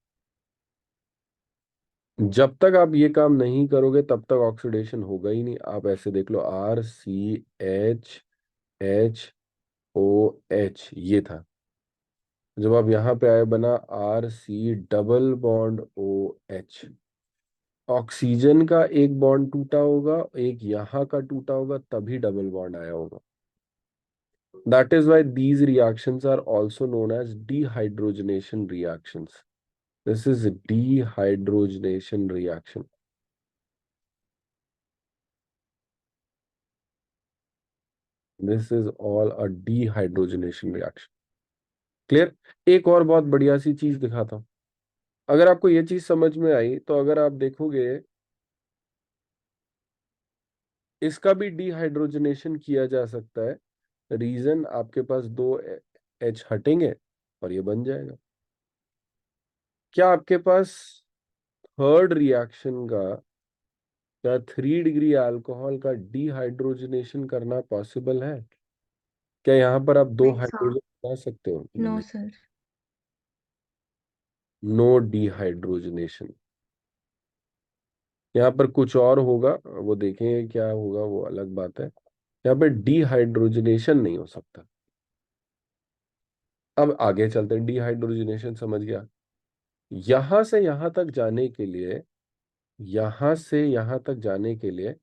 जब तक आप ये काम नहीं करोगे तब तक ऑक्सीडेशन होगा ही नहीं। आप ऐसे देख लो, RCHHOH ये था। जब आप यहाँ पे आए बना RC double bond OH। Oxygen का एक बॉन्ड टूटा होगा, एक यहाँ का टूटा होगा, तभी डबल बॉन्ड आया होगा। That is why these reactions are also known as dehydrogenation reactions. This is dehydrogenation reaction. This is all a dehydrogenation reaction. Clear? एक और बहुत बढ़िया सी चीज दिखाता हूं। अगर आपको ये चीज समझ में आई तो अगर आप देखोगे, इसका भी डिहाइड्रोजनेशन किया जा सकता है। रीजन, आपके पास 2 H हटेंगे और ये बन जाएगा। क्या आपके पास थर्ड रिएक्शन का क्या 3 डिग्री अल्कोहल का डिहाइड्रोजनेशन करना पॉसिबल है? क्या यहाँ पर आप 2 नहीं सर। हाइड्रोजन बना सकते हो? No sir. No dehydrogenation. यहाँ पर कुछ और होगा, वो देखेंगे क्या होगा, वो अलग बात है। यहाँ पे डिहाइड्रोजनेशन नहीं हो सकता। अब आगे चलते हैं। डिहाइड्रोजनेशन समझ गया। यहां से यहां तक जाने के लिए, यहां से यहां तक जाने के लिए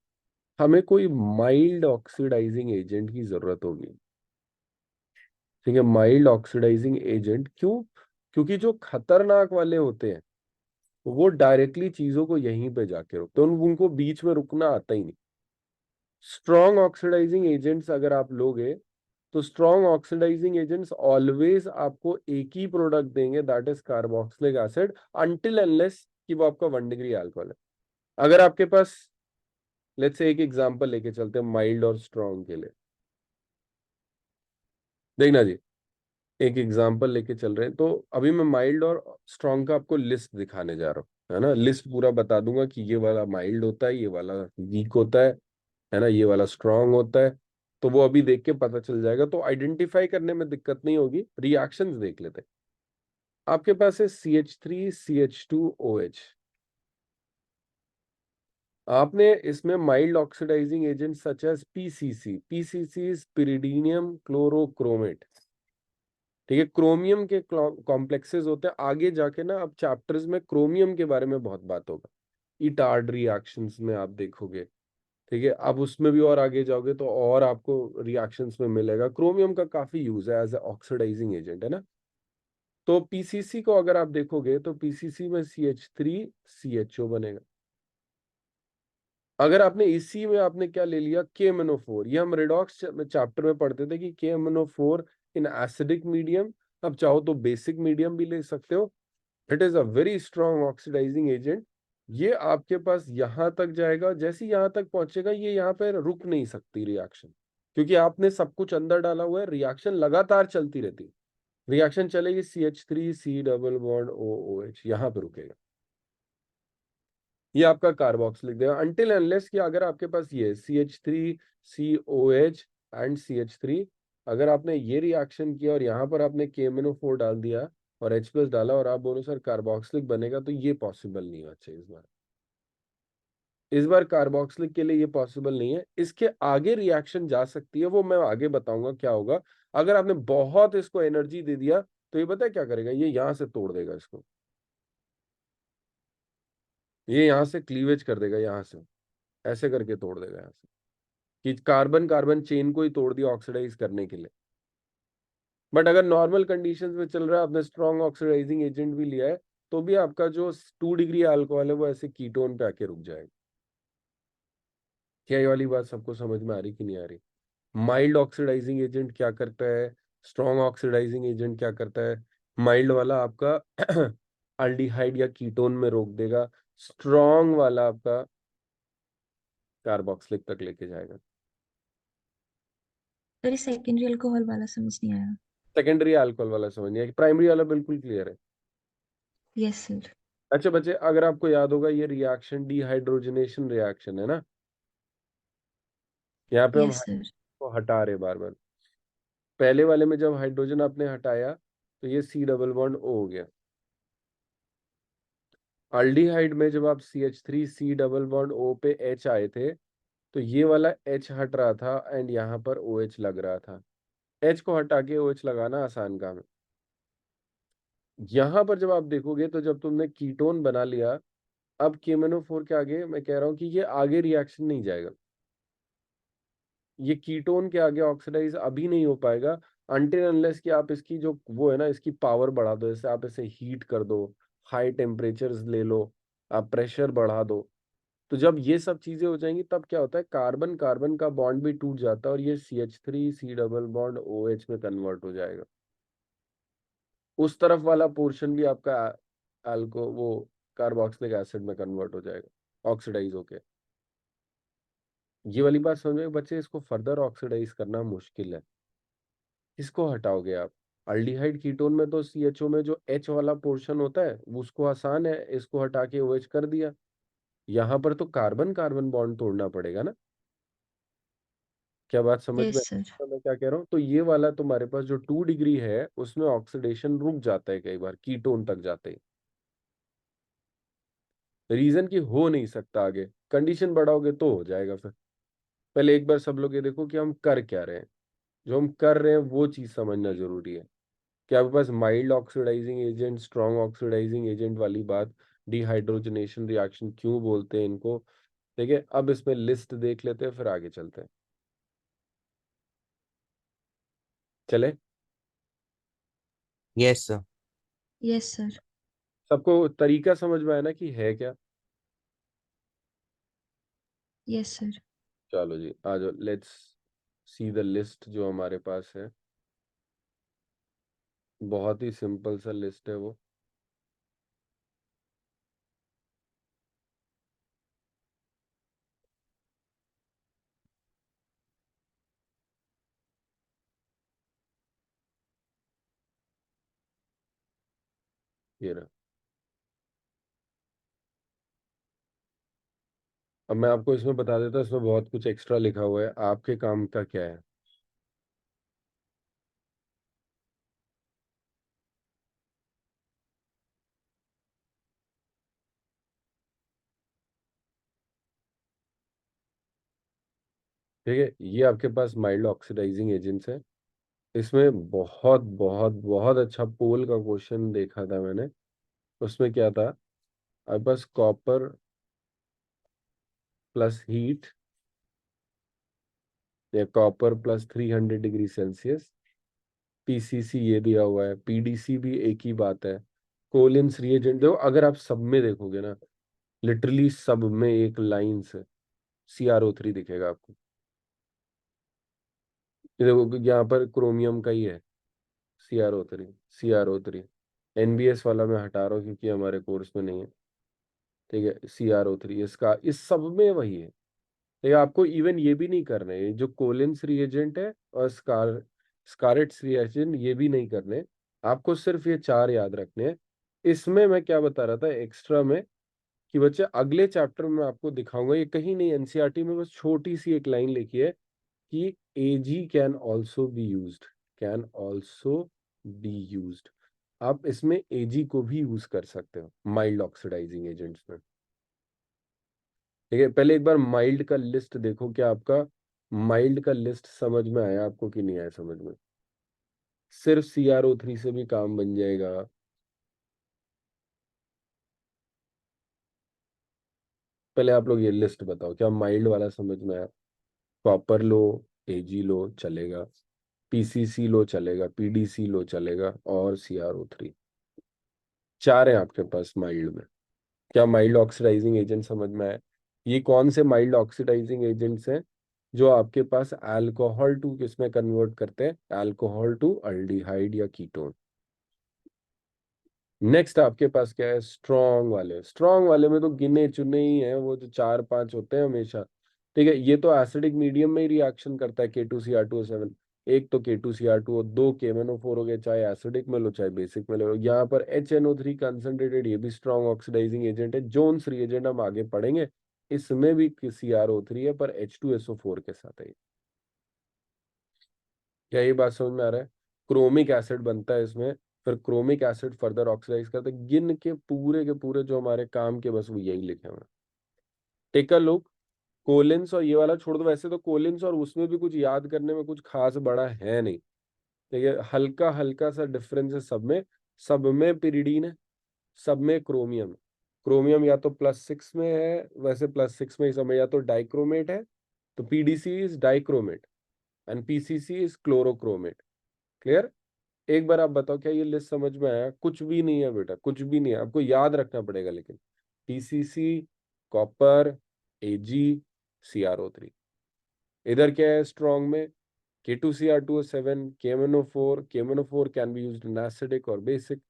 हमें कोई माइल्ड ऑक्सीडाइजिंग एजेंट की जरूरत होगी। ठीक है, माइल्ड ऑक्सीडाइजिंग एजेंट। क्यों? क्योंकि जो खतरनाक वाले होते हैं वो डायरेक्टली चीजों को यहीं पे जाके रुकते हैं, उनको बीच में रुकना आता ही नहीं। स्ट्रॉन्ग ऑक्सीडाइजिंग एजेंट्स अगर आप लोगे तो स्ट्रॉन्ग ऑक्सीडाइजिंग एजेंट्स ऑलवेज आपको एक ही प्रोडक्ट देंगे, that is carboxylic acid, until unless कि वो आपका 1 डिग्री अल्कोहल है। अगर आपके पास, लेट्स से एक एग्जांपल लेके चलते हैं माइल्ड और स्ट्रॉन्ग के लिए। देखना जी, एक एग्जांपल लेके चल रहे हैं, तो अभी मैं माइल्ड और स्ट्रॉन्ग का आपको लिस्ट दिखाने जा रहा हूँ, है ना। लिस्ट पूरा बता दूंगा कि ये वाला माइल्ड होता है, ये वाला वीक होता है ना, ये वाला स्ट्रॉन्ग होता है। तो वो अभी देख के पता चल जाएगा, तो आइडेंटिफाई करने में दिक्कत नहीं होगी। रिएक्शंस देख लेते हैं। आपके पास है CH3CH2OH। आपने इसमें mild oxidising agent such as PCC is pyridinium chlorochromate. ठीक है, क्रोमियम के कॉम्प्लेक्सेस होते हैं। आगे जाके ना अब चैप्टर्स में क्रोमियम के बारे में बहुत बात होगा, इटार्ड रिएक्शंस में आप देखोगे। ठीक है, अब उसमें भी और आगे जाओगे तो और आपको रिएक्शंस में मिलेगा। क्रोमियम का काफी यूज है एज ए ऑक्सीडाइजिंग एजेंट, है ना। तो पीसीसी को अगर आप देखोगे तो पीसीसी में CH3CHO बनेगा। अगर आपने इसी में आपने क्या ले लिया, KMnO4, ये हम रेडॉक्स चैप्टर में पढ़ते थे कि KMnO4 इन एसिडिक मीडियम, अब चाहो तो बेसिक मीडियम भी ले सकते हो। It is a very strong oxidising agent ये आपके पास यहाँ तक जाएगा, जैसे यहाँ तक पहुंचेगा ये यहाँ पे रुक नहीं सकती रिएक्शन, क्योंकि आपने सब कुछ अंदर डाला हुआ है। रिएक्शन लगातार चलती रहती है, रिएक्शन चलेगी, CH3 C double bond OOH यहाँ पे रुकेगा। ये आपका कार्बोक्स लिख देगा अनटिल अनलेस कि अगर आपके पास ये CH3 COH एंड CH3, अगर आपने ये रिएक्शन किया और यहाँ पर आपने KMnO4 डाल दिया और H+ डाला और आप बोलो सर कार्बोक्सिलिक बनेगा, तो ये पॉसिबल नहीं है। अच्छा, इस बार कार्बोक्सिलिक के लिए ये पॉसिबल नहीं है। इसके आगे रिएक्शन जा सकती है, वो मैं आगे बताऊंगा क्या होगा। अगर आपने बहुत इसको एनर्जी दे दिया तो ये पता है क्या करेगा, ये यहाँ से तोड़ देगा इसको, ये यहाँ से क्लीवेज कर देगा, यहाँ से ऐसे करके तोड़ देगा यहाँ से, कि कार्बन कार्बन चेन को ही तोड़ दिया ऑक्सीडाइज करने के लिए। बट अगर नॉर्मल कंडीशंस में चल रहा है, आपने स्ट्रॉन्ग ऑक्सीडाइजिंग एजेंट भी लिया है, तो भी आपका जो 2 डिग्री अल्कोहल है वो ऐसे कीटोन पे आके रुक जाएगा। क्या ये वाली बात सबको समझ में आ रही कि नहीं आ रही? माइल्ड ऑक्सीडाइजिंग एजेंट क्या करता है, स्ट्रॉन्ग ऑक्सीडाइजिंग एजेंट क्या करता है। माइल्ड वाला आपका अल्डिहाइड या कीटोन में रोक देगा, स्ट्रॉन्ग वाला आपका कार्बोक्सिलिक तक लेके जाएगा। सर, सेकेंडरी अल्कोहल वाला समझ नहीं आया। सेकेंडरी अल्कोहल वाला समझ नहीं आया, प्राइमरी वाला बिल्कुल क्लियर है। Yes sir. अच्छा बच्चे, अगर आपको याद होगा ये रिएक्शन डिहाइड्रोजनेशन रिएक्शन है ना, यहाँ पे हम यस सर। को हटा रहे बार बार। पहले वाले में जब हाइड्रोजन आपने हटाया तो ये C डबल बॉन्ड O हो गया। अल्डिहाइड में जब आप CH3 C double bond O पे H आए थे, तो ये वाला H हट रहा था एंड यहाँ पर OH लग रहा था। H को हटा के OH लगाना आसान काम है। यहाँ पर जब आप देखोगे तो जब तुमने कीटोन बना लिया, अब KMnO4 के आगे मैं कह रहा हूँ कि ये आगे रिएक्शन नहीं जाएगा, ये कीटोन के आगे ऑक्सीडाइज अभी नहीं हो पाएगा अनटिल अनलेस कि आप इसकी जो वो है ना, इसकी पावर बढ़ा दो। जैसे आप इसे हीट कर दो, हाई टेम्परेचर्स ले लो, आप प्रेशर बढ़ा दो। तो जब ये सब चीजें हो जाएंगी तब क्या होता है, कार्बन कार्बन का बॉन्ड भी टूट जाता है और ये CH3 C double bond OH में कन्वर्ट हो जाएगा। उस तरफ वाला पोर्शन भी आपका अल्को वो कार्बोक्सिलिक एसिड में कन्वर्ट हो जाएगा ऑक्सीडाइज होके। ये वाली बात समझ में बच्चे, इसको फर्दर ऑक्सीडाइज करना मुश्किल है। इसको हटाओगे आप। अल्डिहाइड कीटोन में तो CHO में जो H वाला पोर्शन होता है वो उसको आसान है, इसको हटा के OH कर दिया। यहाँ पर तो कार्बन कार्बन बॉन्ड तोड़ना पड़ेगा ना। क्या बात समझ में यस आई? सर। तो मैं क्या कह रहा हूँ, तो ये वाला तुम्हारे पास जो 2 डिग्री है उसमें ऑक्सीडेशन रुक जाता है कई बार कीटोन तक जाते ही। रीजन की हो नहीं सकता, आगे कंडीशन बढ़ाओगे तो हो जाएगा फिर। पहले एक बार सब लोग ये देखो कि हम कर क्या रहे हैं, जो हम कर रहे हैं वो चीज समझना जरूरी है। कि आपके पास mild oxidising agent, strong oxidising agent वाली बात, डिहाइड्रोजनेशन रिएक्शन क्यों बोलते हैं इनको। देखिए अब इसमें लिस्ट देख लेते हैं फिर आगे चलते हैं। चले? Yes sir. Yes sir. सबको तरीका समझ में आया ना कि है क्या? Yes sir. चलो जी आ जाओ, लेट्स सी द लिस्ट जो हमारे पास है। बहुत ही सिंपल सा लिस्ट है वो। ये रहा। अब मैं आपको इसमें बता देता हूँ, इसमें बहुत कुछ एक्स्ट्रा लिखा हुआ है, आपके काम का क्या है। ठीक है, ये आपके पास माइल्ड ऑक्सीडाइजिंग एजेंट्स है। इसमें बहुत बहुत बहुत अच्छा पोल का क्वेश्चन देखा था मैंने। उसमें क्या था, आपके पास कॉपर प्लस हीट या copper plus 300 degree Celsius, PCC ये दिया हुआ है, PDC भी एक ही बात है। कोलिन्स रिएजेंट देखो, अगर आप सब में देखोगे ना, लिटरली सब में एक लाइन से CrO3 दिखेगा आपको। ये देखो यहाँ पर क्रोमियम का ही है, CrO3 CrO3। NBS वाला मैं हटा रहा हूँ क्योंकि हमारे कोर्स में नहीं है। ठीक है, CrO3, इसका इस सब में वही है। ठीक है, आपको इवन ये भी नहीं करने हैं, जो कोलिन्स रिएजेंट है और स्कारट्स रिएजेंट ये भी नहीं करने, आपको सिर्फ ये 4 याद रखने हैं। इसमें मैं क्या बता रहा था एक्स्ट्रा में, कि बच्चे अगले चैप्टर में आपको दिखाऊंगा, ये कहीं नहीं एनसीईआरटी में बस छोटी सी एक लाइन लिखी है कि AG can also be used, can also be used. आप इसमें एजी को भी यूज कर सकते हो माइल्ड ऑक्सीडाइजिंग एजेंट्स में। ठीक है, पहले एक बार माइल्ड का लिस्ट देखो, क्या आपका माइल्ड का लिस्ट समझ में आया आपको कि नहीं आया समझ में? सिर्फ CrO3 से भी काम बन जाएगा। पहले आप लोग ये लिस्ट बताओ, क्या माइल्ड वाला समझ में आया? कॉपर लो, एजी लो चलेगा, पीसीसी लो चलेगा, पीडीसी लो चलेगा, और CrO3। 4 है आपके पास माइल्ड में। क्या माइल्ड ऑक्सीडाइजिंग एजेंट समझ में आया? ये कौन से माइल्ड ऑक्सीडाइजिंग एजेंट्स हैं जो आपके पास अल्कोहल टू किसमें कन्वर्ट करते हैं? अल्कोहल टू अल्डिहाइड या कीटोन। नेक्स्ट आपके पास क्या है? स्ट्रॉन्ग वाले। स्ट्रॉन्ग वाले में तो गिने चुने ही हैं, वो जो 4-5 होते हैं हमेशा। ठीक है, ये तो एसिडिक मीडियम में ही रिएक्शन करता है, K2Cr2O7। एक तो K2Cr2 और 2 KMnO4 हो गए, चाहे एसिडिक में लो चाहे बेसिक में लो। यहाँ पर HNO3 कंसंट्रेटेड, ये भी स्ट्रॉन्ग ऑक्सीडाइजिंग एजेंट है। जोन्स रिएजेंट हम आगे पढ़ेंगे, इसमें भी CrO3 है पर H2SO4 के साथ है। क्या ये बात समझ में आ रहा है? क्रोमिक एसिड बनता है इसमें, फिर क्रोमिक एसिड फर्दर ऑक्सीडाइज करते हैं। गिन के पूरे जो हमारे काम के, बस वो यही लिखे हुए हैं। टेक अ लुक, कोलिन्स और ये वाला छोड़ दो, वैसे तो कोलिन्स और उसमें भी कुछ याद करने में कुछ खास बड़ा है नहीं। ठीक है, हल्का हल्का सा डिफरेंस है सब में। सब में पिरिडीन है, सब में क्रोमियम है। क्रोमियम या तो +6 में है, वैसे +6 में ही समय, या तो डाइक्रोमेट है, तो PDC is dichromate and PCC is chlorochromate. Clear? एक बार आप बताओ, क्या ये लिस्ट समझ में आया? कुछ भी नहीं है बेटा, कुछ भी नहीं है, आपको याद रखना पड़ेगा लेकिन। पीसीसी, कॉपर, एजी, CrO3। इधर क्या है स्ट्रॉन्ग में? K2Cr2O7, KMnO4। KMnO4 can be used in acidic और बेसिक।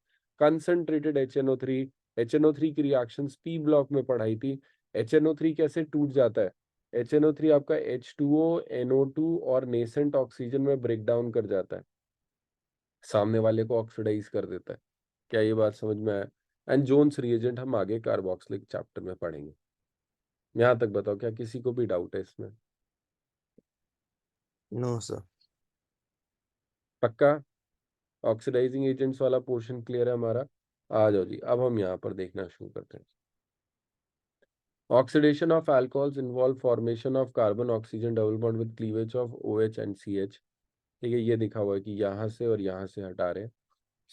Concentrated HNO3। HNO3 की रिएक्शंस पी ब्लॉक में पढ़ाई थी। HNO3 कैसे टूट जाता है? HNO3 आपका H2O, NO2 और नेसेंट ऑक्सीजन में ब्रेक डाउन कर जाता है, सामने वाले को ऑक्सीडाइज कर देता है। क्या ये बात समझ में आया? एंड जोन्स रिएजेंट हम आगे कार्बोक्सिलिक चैप्टर में पढ़ेंगे। यहाँ तक बताओ, क्या किसी को भी डाउट है इसमें? No sir. पक्का? ऑक्सीडाइजिंग एजेंट्स वाला पोर्शन क्लियर है हमारा? आ जाओ जी, अब हम यहाँ पर देखना शुरू करते हैं। Oxidation of alcohols involve formation of carbon oxygen double bond with cleavage of OH and CH। ठीक है, ये दिखा हुआ है कि यहाँ से और यहाँ से हटा रहे हैं।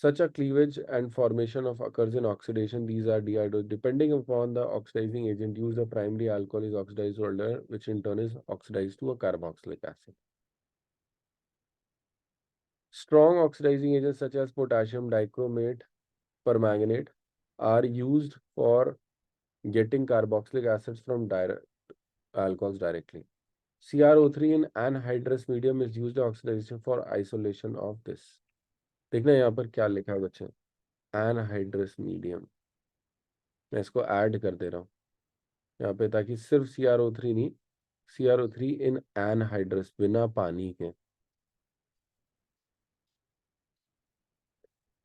Such a cleavage and formation of occurs in oxidation. These are deiodinates. Depending upon the oxidizing agent used, the primary alcohol is oxidized to aldehyde, which in turn is oxidized to a carboxylic acid. Strong oxidizing agents such as potassium dichromate, permanganate are used for getting carboxylic acids from alcohols directly. CrO3 in anhydrous medium is used in oxidation for isolation of this. देखना यहाँ पर क्या लिखा है बच्चे, एनहाइड्रस मीडियम। मैं इसको ऐड कर दे रहा हूँ यहाँ पे, ताकि सिर्फ CrO3 नहीं, CrO3 इन एनहाइड्रस, बिना पानी के।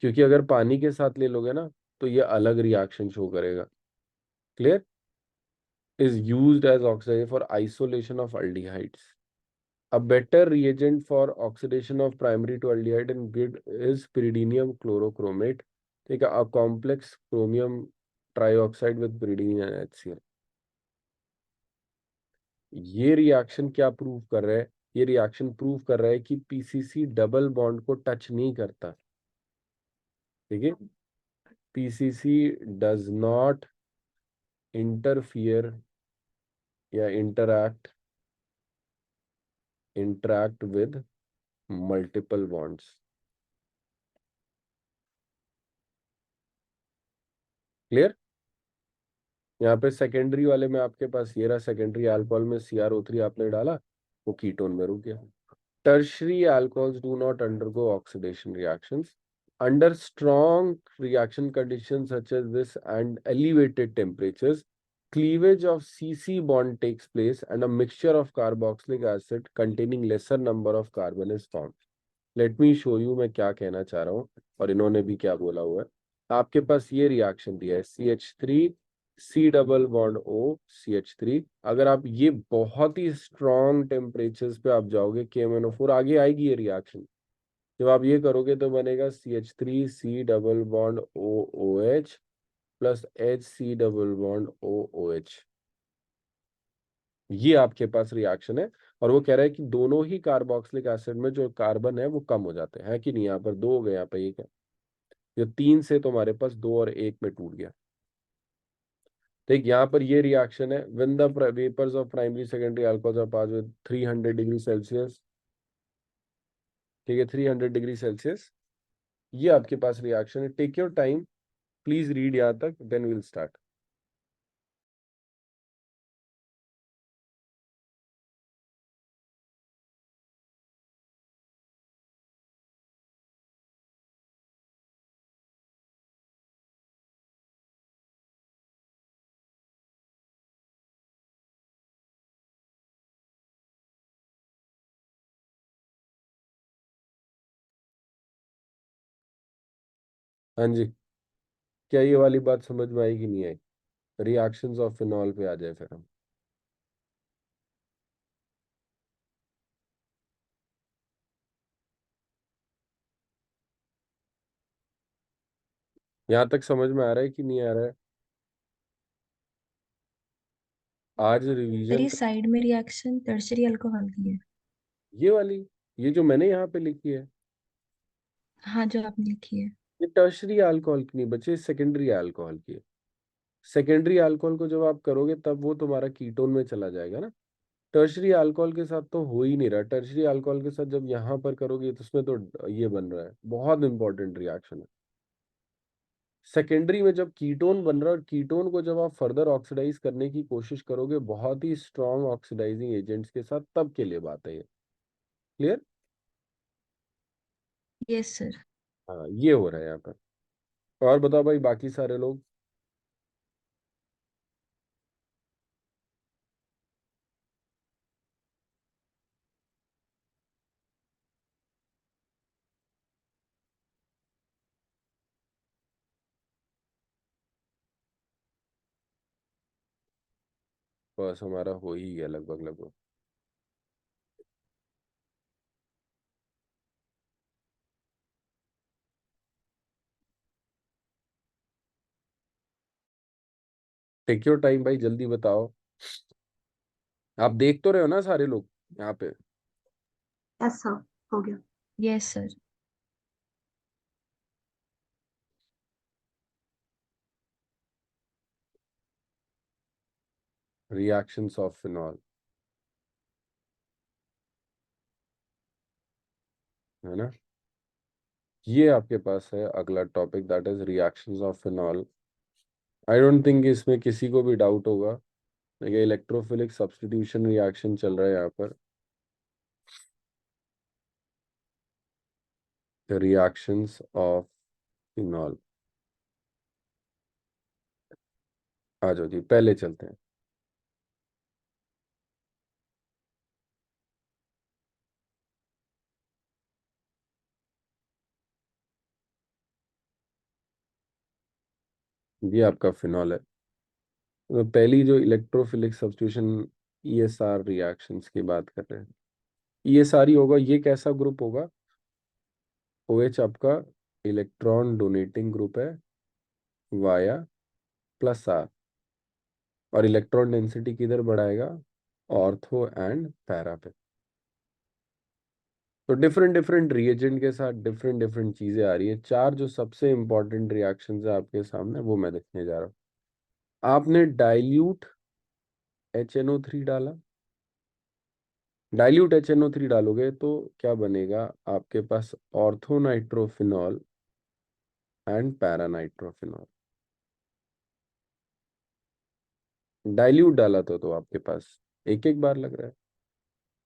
क्योंकि अगर पानी के साथ ले लोगे ना तो ये अलग रिएक्शन शो करेगा। Clear? Is used as oxidiser for isolation of aldehydes. A better reagent for oxidation of primary to aldehyde in grid is pyridinium chlorochromate. ठीक है, a complex chromium trioxide with pyridine and HCl। ये रिएक्शन क्या प्रूव कर रहा है? ये रिएक्शन प्रूव कर रहा है कि पीसीसी डबल बॉन्ड को टच नहीं करता। ठीक है, पीसीसी डज नॉट इंटरफियर या interact with multiple bonds. Clear? यहाँ पे सेकेंडरी वाले में आपके पास ये रहा, सेकेंडरी अल्कोहल में CrO3 आपने डाला, वो कीटोन में रुक गया। Tertiary alcohols do not undergo oxidation reactions. Under strong reaction conditions such as this and elevated temperatures, cleavage of CC bond takes place and a mixture of carboxylic acid containing lesser number of carbon is formed. Let me show you मैं क्या कहना चाह रहा हूँ और इन्होंने भी क्या बोला हुआ है। आपके पास ये रिएक्शन दिया है CH3 C double bond O CH3। अगर आप ये बहुत ही स्ट्रॉन्ग टेम्परेचर्स पे आप जाओगे KMnO4 आगे आएगी ये रिएक्शन। जब आप ये करोगे तो बनेगा CH3 C double bond OOH plus HC double bond OOH। ये आपके पास रिएक्शन है और वो कह रहा है कि दोनों ही कार्बोक्सिलिक एसिड में जो कार्बन है वो कम हो जाते हैं कि नहीं। यहाँ पर 2 हो गए, यहाँ पे 1 है। जो 3 से तुम्हारे पास 2 और 1 में टूट गया। ठीक, यहाँ पर ये रिएक्शन है when the vapours of primary secondary alcohols are pass with 300 degree Celsius. ठीक है, 300 डिग्री सेल्सियस। ये आपके पास रिएक्शन है। Take your time, please read यहाँ तक, देन विल स्टार्ट। हाँ जी, क्या ये वाली बात समझ में आई कि नहीं आई? रिएक्शंस ऑफ फिनॉल पे आ जाए फिर हम। यहाँ तक समझ में आ रहा है कि नहीं आ रहा है? आज सर रिवीजन ये साइड में रिएक्शन टर्शरी अल्कोहल की है। ये वाली, ये जो मैंने यहाँ पे लिखी है, हाँ, जो आपने लिखी है। ये टर्शरी अल्कोहल की नहीं बच्चे, सेकेंडरी अल्कोहल की है। सेकेंडरी अल्कोहल को जब आप करोगे तब वो तुम्हारा कीटोन में चला जाएगा ना। टर्शरी अल्कोहल के साथ तो हो ही नहीं रहा। टर्शरी अल्कोहल के साथ जब यहाँ पर करोगे तो उसमें तो ये बन रहा है, बहुत इंपॉर्टेंट रिएक्शन है। सेकेंडरी में जब कीटोन बन रहा है और कीटोन को जब आप फर्दर ऑक्सीडाइज करने की कोशिश करोगे बहुत ही स्ट्रॉन्ग ऑक्सीडाइजिंग एजेंट्स के साथ, तब के लिए बात है ये। क्लियर? Yes sir. हाँ, ये हो रहा है यहाँ पर। और बताओ भाई बाकी सारे लोग। बस हमारा हो ही गया लगभग लगभग। टेक योर टाइम भाई, जल्दी बताओ। आप देख तो रहे हो ना सारे लोग यहाँ पे? यस सर, हो गया। Yes sir. Reactions of phenol, है ना? ये आपके पास है अगला topic, that is reactions of phenol. I don't think इसमें किसी को भी डाउट होगा। देखिए इलेक्ट्रोफिलिक सब्स्टिट्यूशन रिएक्शन चल रहा है यहाँ पर। द रिएक्शंस ऑफ फिनॉल, आ जाओ जी पहले चलते हैं। ये आपका फिनॉल है। तो पहली जो इलेक्ट्रोफिलिक सब्स्टिट्यूशन ESR रिएक्शंस की बात कर रहे हैं। ESR ही होगा। ये कैसा ग्रुप होगा? OH आपका इलेक्ट्रॉन डोनेटिंग ग्रुप है वाया प्लस R, और इलेक्ट्रॉन डेंसिटी किधर बढ़ाएगा? ऑर्थो एंड पैरा पे। तो डिफरेंट डिफरेंट रिएजेंट के साथ डिफरेंट डिफरेंट चीजें आ रही है। 4 जो सबसे इंपॉर्टेंट रिएक्शंस है आपके सामने वो मैं दिखने जा रहा हूँ। आपने डाइल्यूट HNO3 डाला। डाइल्यूट HNO3 डालोगे तो क्या बनेगा आपके पास? Orthonitrophenol and paranitrophenol. डाइल्यूट डाला तो आपके पास एक एक बार लग रहा है।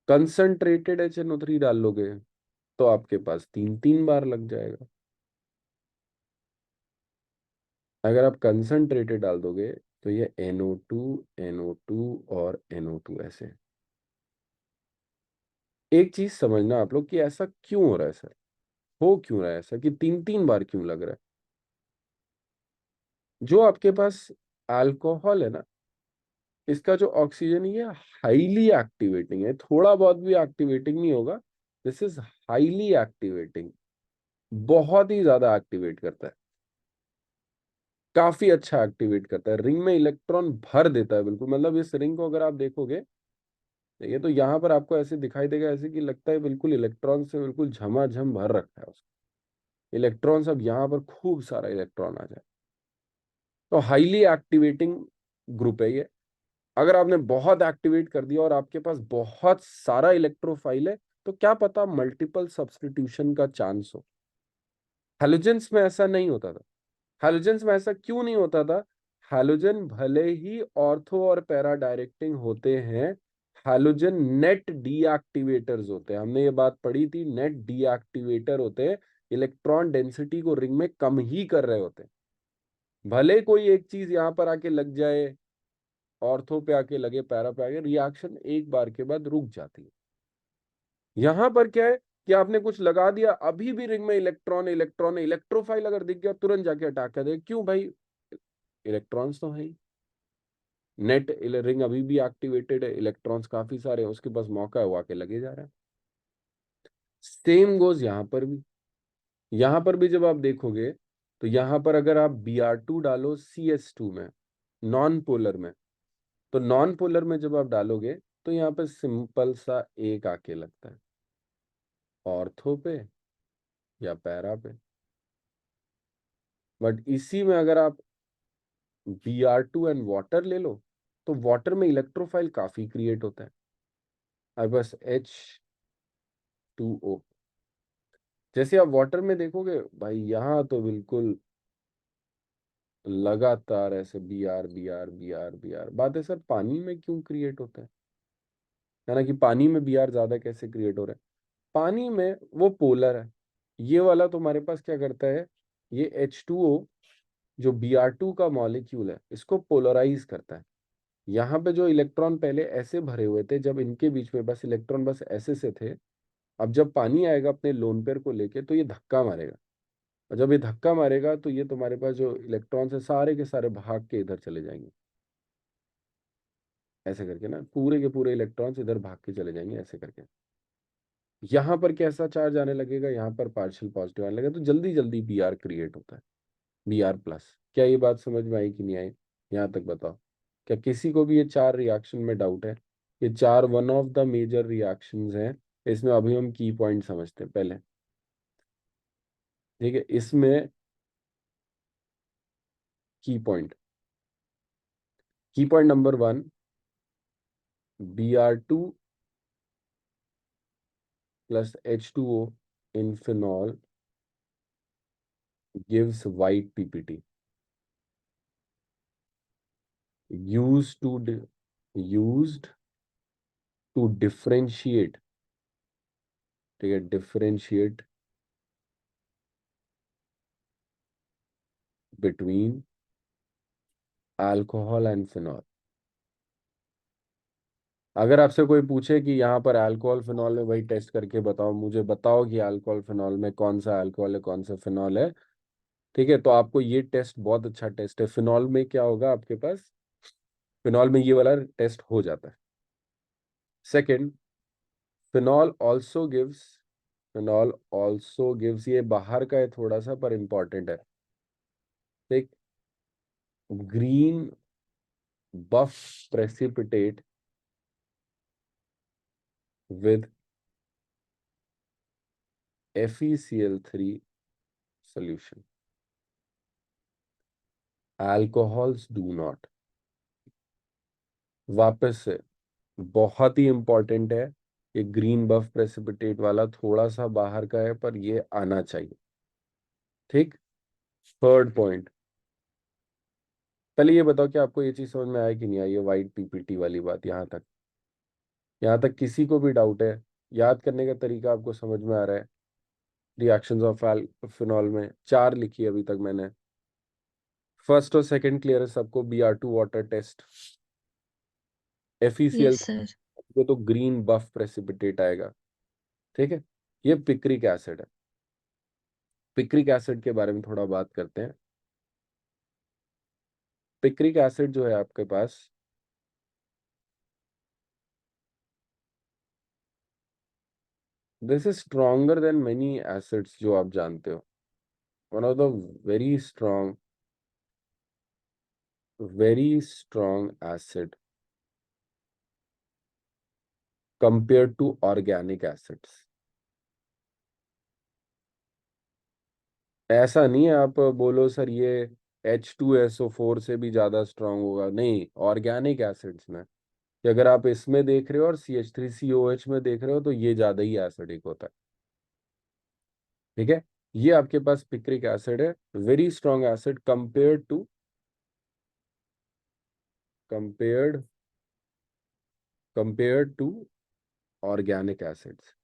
कंसंट्रेटेड HNO3 डाल लोगे तो आपके पास 3 3 बार लग जाएगा। अगर आप कंसंट्रेटेड डाल दोगे तो ये NO2 NO2 और NO2 ऐसे। एक चीज समझना आप लोग कि ऐसा क्यों हो रहा है सर, हो क्यों रहा है ऐसा कि 3 बार क्यों लग रहा है। जो आपके पास अल्कोहल है ना, इसका जो ऑक्सीजन ये हाईली एक्टिवेटिंग है, थोड़ा बहुत भी एक्टिवेटिंग नहीं होगा, दिस इज हाईली एक्टिवेटिंग, बहुत ही ज्यादा एक्टिवेट करता है, काफी अच्छा एक्टिवेट करता है, रिंग में इलेक्ट्रॉन भर देता है बिल्कुल। मतलब इस रिंग को अगर आप देखोगे, ये तो यहाँ पर आपको ऐसे दिखाई देगा, ऐसे कि लगता है बिल्कुल इलेक्ट्रॉन से बिल्कुल झमाझम भर रखा है उसको, इलेक्ट्रॉन सब यहाँ पर खूब सारा इलेक्ट्रॉन आ जाए। तो हाईली एक्टिवेटिंग ग्रुप है ये। अगर आपने बहुत एक्टिवेट कर दिया और आपके पास बहुत सारा इलेक्ट्रोफाइल है, तो क्या पता मल्टीपल सब्स्टिट्यूशन का चांस हो। हैलोजेंस में ऐसा नहीं होता था। हैलोजेंस में ऐसा क्यों नहीं होता था? हैलोजन भले ही ऑर्थो और पैरा डायरेक्टिंग होते हैं, हैलोजन नेट डीएक्टिवेटर्स होते हैं। हमने ये बात पढ़ी थी, नेट डीएक्टिवेटर होते हैं, इलेक्ट्रॉन डेंसिटी को रिंग में कम ही कर रहे होते हैं। भले कोई एक चीज यहाँ पर आके लग जाए, ऑर्थो पे आके लगे, पैरा पे आके, रिएक्शन एक बार के बाद रुक जाती है। यहां पर क्या है कि आपने कुछ लगा दिया, अभी भी रिंग में इलेक्ट्रॉन इलेक्ट्रॉन है, इलेक्ट्रोफाइल अगर दिख गया तुरंत जाके अटैक कर दे। क्यों भाई? इलेक्ट्रॉन्स तो है ही, नेट रिंग अभी भी एक्टिवेटेड है, इलेक्ट्रॉन्स काफी सारे हैं, उसके पास मौका है, वो आके लगे जा रहा है। सेम गोज यहां पर भी। यहां पर भी जब आप देखोगे तो यहां पर अगर आप Br2 डालो CS2 में, नॉन पोलर में, तो नॉन पोलर में जब आप डालोगे तो यहाँ पे सिंपल सा एक आके लगता है, ऑर्थो पे या पैरा पे। बट इसी में अगर आप Br2 एंड वाटर ले लो, तो वाटर में इलेक्ट्रोफाइल काफी क्रिएट होता है। अब बस H2O, जैसे आप वाटर में देखोगे भाई, यहाँ तो बिल्कुल लगातार ऐसे Br बात है सर पानी में क्यों क्रिएट होता है ना, कि पानी में Br ज्यादा कैसे क्रिएट हो रहा है? पानी में वो पोलर है, ये वाला तुम्हारे पास क्या करता है, ये H2O जो Br2 का मॉलिक्यूल है, इसको पोलराइज करता है। यहाँ पे जो इलेक्ट्रॉन पहले ऐसे भरे हुए थे, जब इनके बीच में बस इलेक्ट्रॉन बस ऐसे से थे, अब जब पानी आएगा अपने लोन पेयर को लेके तो ये धक्का मारेगा, और जब ये धक्का मारेगा तो ये तुम्हारे पास जो इलेक्ट्रॉन्स है सारे के सारे भाग के इधर चले जाएंगे, ऐसे करके ना, पूरे के पूरे इलेक्ट्रॉन्स इधर भाग के चले जाएंगे ऐसे करके। यहाँ पर कैसा चार्ज आने लगेगा, यहाँ पर पार्शियल पॉजिटिव आने लगेगा, तो जल्दी जल्दी Br क्रिएट होता है, Br+। क्या ये बात समझ में आई कि नहीं आई? यहाँ तक बताओ, क्या किसी को भी ये चार रिएक्शन में डाउट है? ये चार one of the major reactions हैं। इसमें अभी हम की पॉइंट समझते हैं पहले, ठीक है? इसमें की point number 1, Br2 plus H2O in phenol gives white PPT, used to used to differentiate, ठीक है, differentiate between alcohol and phenol। अगर आपसे कोई पूछे कि यहाँ पर अल्कोहल फिनॉल में, वही टेस्ट करके बताओ, मुझे बताओ कि अल्कोहल फिनॉल में कौन सा अल्कोहल है कौन सा फिनॉल है, ठीक है, तो आपको ये टेस्ट बहुत अच्छा टेस्ट है। फिनॉल में क्या होगा आपके पास, फिनॉल में ये वाला टेस्ट हो जाता है। सेकंड, फिनॉल ऑल्सो गिव्स, ये बाहर का है थोड़ा सा पर इंपॉर्टेंट है, एक green buff precipitate with FeCl3 solution, alcohols do not। वापस से, बहुत ही इंपॉर्टेंट है, ये ग्रीन बफ प्रेसिपिटेट वाला थोड़ा सा बाहर का है पर ये आना चाहिए, ठीक। थर्ड पॉइंट, पहले ये बताओ कि आपको ये चीज समझ में आया कि नहीं आई, ये वाइट PPT वाली बात? यहाँ तक किसी को भी डाउट है? याद करने का तरीका आपको समझ में आ रहा है? रिएक्शंस ऑफ फिनॉल में चार लिखी है अभी तक मैंने। फर्स्ट और सेकंड क्लियर है सबको? Br2 water test, FeCl yes sir. को तो ग्रीन बफ प्रेसिपिटेट आएगा, ठीक है। ये पिक्रिक एसिड है। पिक्रिक एसिड के बारे में थोड़ा बात करते हैं। पिक्रिक एसिड जो है आपके पास, this is stronger than many acids जो आप जानते हो। One of the very strong acid compare to organic acids. ऐसा नहीं है आप बोलो सर ये H2SO4 से भी ज्यादा स्ट्रांग होगा, नहीं। ऑर्गेनिक एसिड्स में कि अगर आप इसमें देख रहे हो और CH3COH में देख रहे हो तो ये ज्यादा ही एसिडिक होता है, ठीक है। ये आपके पास पिक्रिक एसिड है, very strong acid compared compared to organic acids.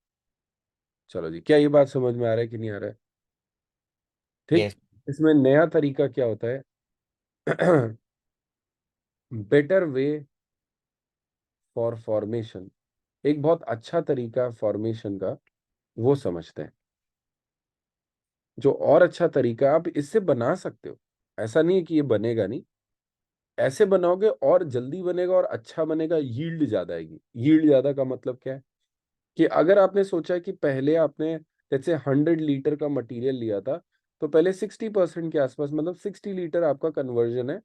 चलो जी, क्या ये बात समझ में आ रहा है कि नहीं आ रहा है? ठीक। Yes. इसमें नया तरीका क्या होता है? बेटर वे फॉर फॉर्मेशन, एक बहुत अच्छा तरीका फॉर्मेशन का, वो समझते हैं। जो और अच्छा तरीका, आप इससे बना सकते हो, ऐसा नहीं है कि ये बनेगा नहीं। ऐसे बनाओगे और जल्दी बनेगा और अच्छा बनेगा, यील्ड ज्यादा आएगी। यील्ड ज्यादा का मतलब क्या है? कि अगर आपने सोचा कि पहले आपने जैसे 100 लीटर का मटेरियल लिया था, तो पहले 60% के आसपास, मतलब 60 लीटर आपका कन्वर्जन है।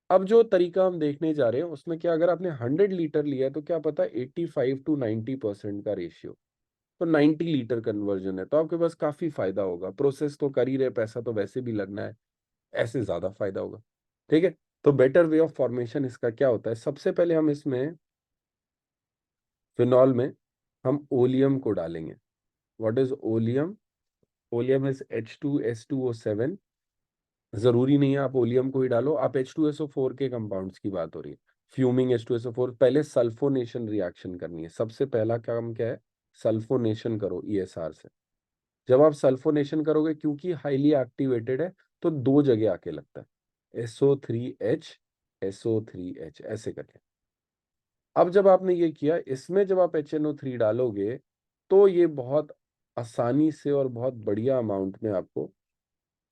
अब जो तरीका हम देखने जा रहे हैं उसमें क्या, अगर आपने 100 लीटर लिया है तो क्या पता 85 to 90% का रेशियो, तो 90 लीटर कन्वर्जन है, तो आपके पास काफी फायदा होगा। प्रोसेस तो कर ही रहे, पैसा तो वैसे भी लगना है, ऐसे ज्यादा फायदा होगा, ठीक है। तो बेटर वे ऑफ फॉर्मेशन इसका क्या होता है? सबसे पहले हम इसमें फिनॉल में हम ओलियम को डालेंगे। What is oleum? Oleum is H2S2O7। जरूरी नहीं है आप ओलियम को ही डालो, आप H2SO4 के कंपाउंड्स की बात हो रही है। फ्यूमिंग H2SO4, पहले सल्फोनेशन रिएक्शन करनी है। सबसे पहला काम क्या है? सल्फोनेशन करो ESR से। जब आप सल्फोनेशन करोगे, क्योंकि हाईली एक्टिवेटेड है, तो दो जगह आके लगता है, SO3H ऐसे करके। अब जब आपने ये किया, इसमें जब आप HNO3 डालोगे, तो ये बहुत आसानी से और बहुत बढ़िया अमाउंट में आपको,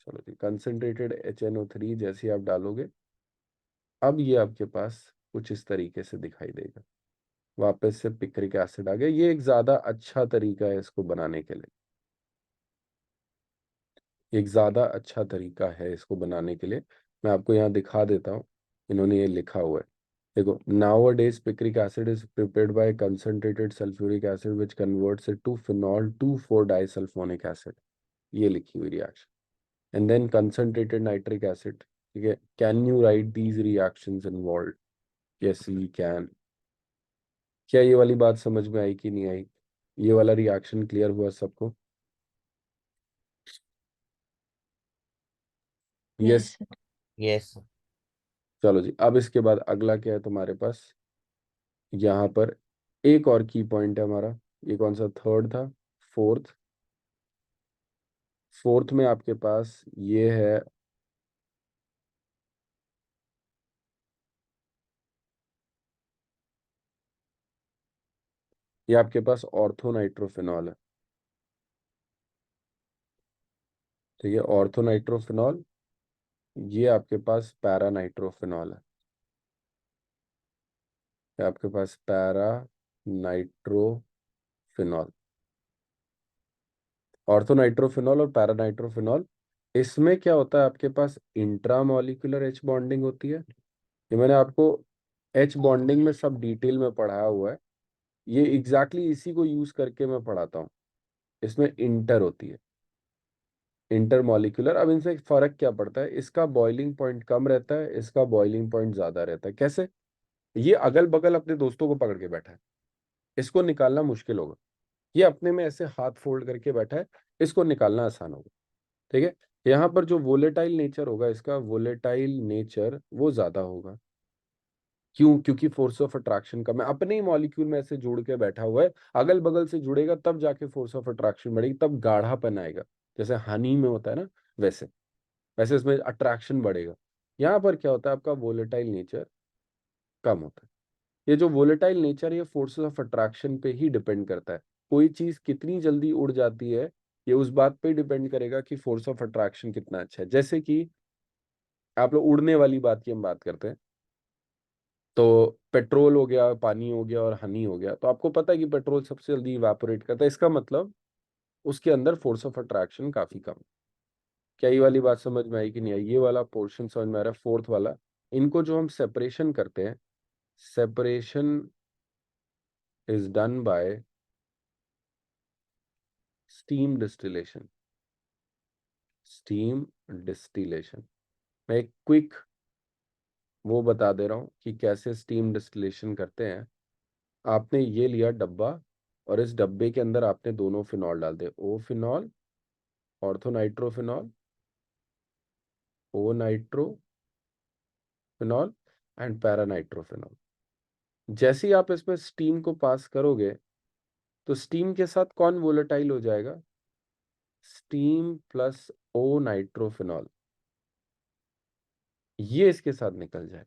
चलो जी, कंसंट्रेटेड HNO3 जैसे ही आप डालोगे, अब ये आपके पास कुछ इस तरीके से दिखाई देगा। वापस से पिक्रिक एसिड आ गया। ये एक ज्यादा अच्छा तरीका है इसको बनाने के लिए, एक ज्यादा अच्छा तरीका है इसको बनाने के लिए। मैं आपको यहाँ दिखा देता हूँ, इन्होंने ये लिखा हुआ है, देखो। Nowadays picric acid is prepared by concentrated sulphuric acid which converts it to phenol 2,4 disulphonic acid. ये लिखी हुई reaction. And then concentrated nitric acid, ठीक है। Can you write these reactions involve? Yes we can. क्या ये वाली बात समझ में आई कि नहीं आई? ये वाला रिएक्शन क्लियर हुआ सबको? Yes yes. सर। Yes. चलो जी, अब इसके बाद अगला क्या है तुम्हारे पास? यहाँ पर एक और की पॉइंट है हमारा। ये कौन सा? थर्ड था। फोर्थ। फोर्थ में आपके पास ये है, ये आपके पास ऑर्थोनाइट्रोफिनॉल है, ठीक है। ऑर्थोनाइट्रोफिनॉल, ये आपके पास पैरानाइट्रोफिनॉल है। ये आपके पास पैरानाइट्रोफिनॉल, ऑर्थोनाइट्रोफिनॉल और पैरानाइट्रोफिनॉल। इसमें क्या होता है? आपके पास इंट्रामॉलिक्यूलर H बॉन्डिंग होती है। ये मैंने आपको H बॉन्डिंग में सब डिटेल में पढ़ाया हुआ है। ये एग्जैक्टली इसी को यूज करके मैं पढ़ाता हूँ। इसमें इंटर होती है, इंटरमॉलिक्यूलर। अब इनसे फर्क क्या पड़ता है? इसका बॉइलिंग पॉइंट कम रहता है, इसका बॉइलिंग पॉइंट ज्यादा रहता है। कैसे? ये अगल बगल अपने दोस्तों को पकड़ के बैठा है, इसको निकालना मुश्किल होगा। ये अपने में ऐसे हाथ फोल्ड करके बैठा है, इसको निकालना आसान होगा, ठीक है। यहाँ पर जो वोलेटाइल नेचर होगा, इसका वोलेटाइल नेचर वो ज्यादा होगा। क्यों? क्योंकि फोर्स ऑफ अट्रैक्शन कम है, अपने ही मॉलिक्यूल में ऐसे जुड़ के बैठा हुआ है। अगल बगल से जुड़ेगा तब जाके फोर्स ऑफ अट्रैक्शन बढ़ेगी, तब गाढ़ापन आएगा। जैसे हनी में होता है ना, वैसे वैसे इसमें अट्रैक्शन बढ़ेगा। यहाँ पर क्या होता है, आपका वोलेटाइल नेचर कम होता है। ये जो वोलेटाइल नेचर है ये फोर्सेस ऑफ अट्रैक्शन पे ही डिपेंड करता है। कोई चीज कितनी जल्दी उड़ जाती है ये उस बात पे डिपेंड करेगा कि फोर्स ऑफ अट्रैक्शन कितना अच्छा है। जैसे कि आप लोग उड़ने वाली बात की हम बात करते हैं, तो पेट्रोल हो गया, पानी हो गया और हनी हो गया, तो आपको पता है कि पेट्रोल सबसे जल्दी इवापोरेट करता है, इसका मतलब उसके अंदर फोर्स ऑफ अट्रैक्शन काफी कम है। क्या ये वाली बात समझ में आई कि नहीं आई? ये वाला पोर्शन समझ में आ रहा है, फोर्थ वाला। इनको जो हम सेपरेशन करते हैं, separation is done by steam distillation. Steam distillation. मैं एक क्विक वो बता दे रहा हूँ कि कैसे स्टीम डिस्टिलेशन करते हैं। आपने ये लिया डब्बा, और इस डब्बे के अंदर आपने दोनों फिनॉल डाल दिए, O phenol, ortho nitrophenol, O nitro phenol and para nitrophenol. जैसे ही आप इसमें स्टीम को पास करोगे तो स्टीम के साथ कौन वोलेटाइल हो जाएगा? स्टीम प्लस ओ नाइट्रोफिनॉल, ये इसके साथ निकल जाए।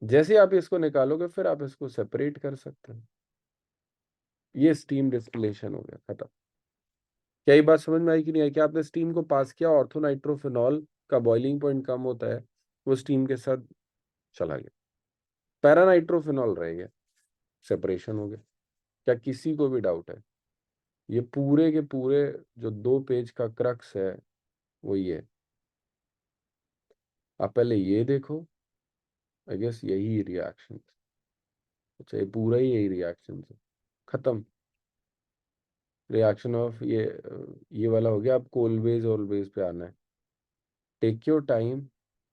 जैसे आप इसको निकालोगे फिर आप इसको सेपरेट कर सकते हो। ये स्टीम डिस्टिलेशन हो गया, खत्म। क्या ये बात समझ में आई कि नहीं आई? कि आपने स्टीम को पास किया, ऑर्थो नाइट्रोफिनॉल का बॉइलिंग पॉइंट कम होता है, वो स्टीम के साथ चला गया, पैरा नाइट्रोफिनॉल रह गया, सेपरेशन हो गया। क्या किसी को भी डाउट है? ये पूरे के पूरे जो 2 पेज का क्रक्स है वो ये। आप पहले ये देखो, आई गेस यही रिएक्शन। अच्छा, ये पूरा ही यही रिएक्शन है, खत्म। रिएक्शन ऑफ ये वाला हो गया। आपको ऑलवेज ऑलवेज पे आना है। Take your time,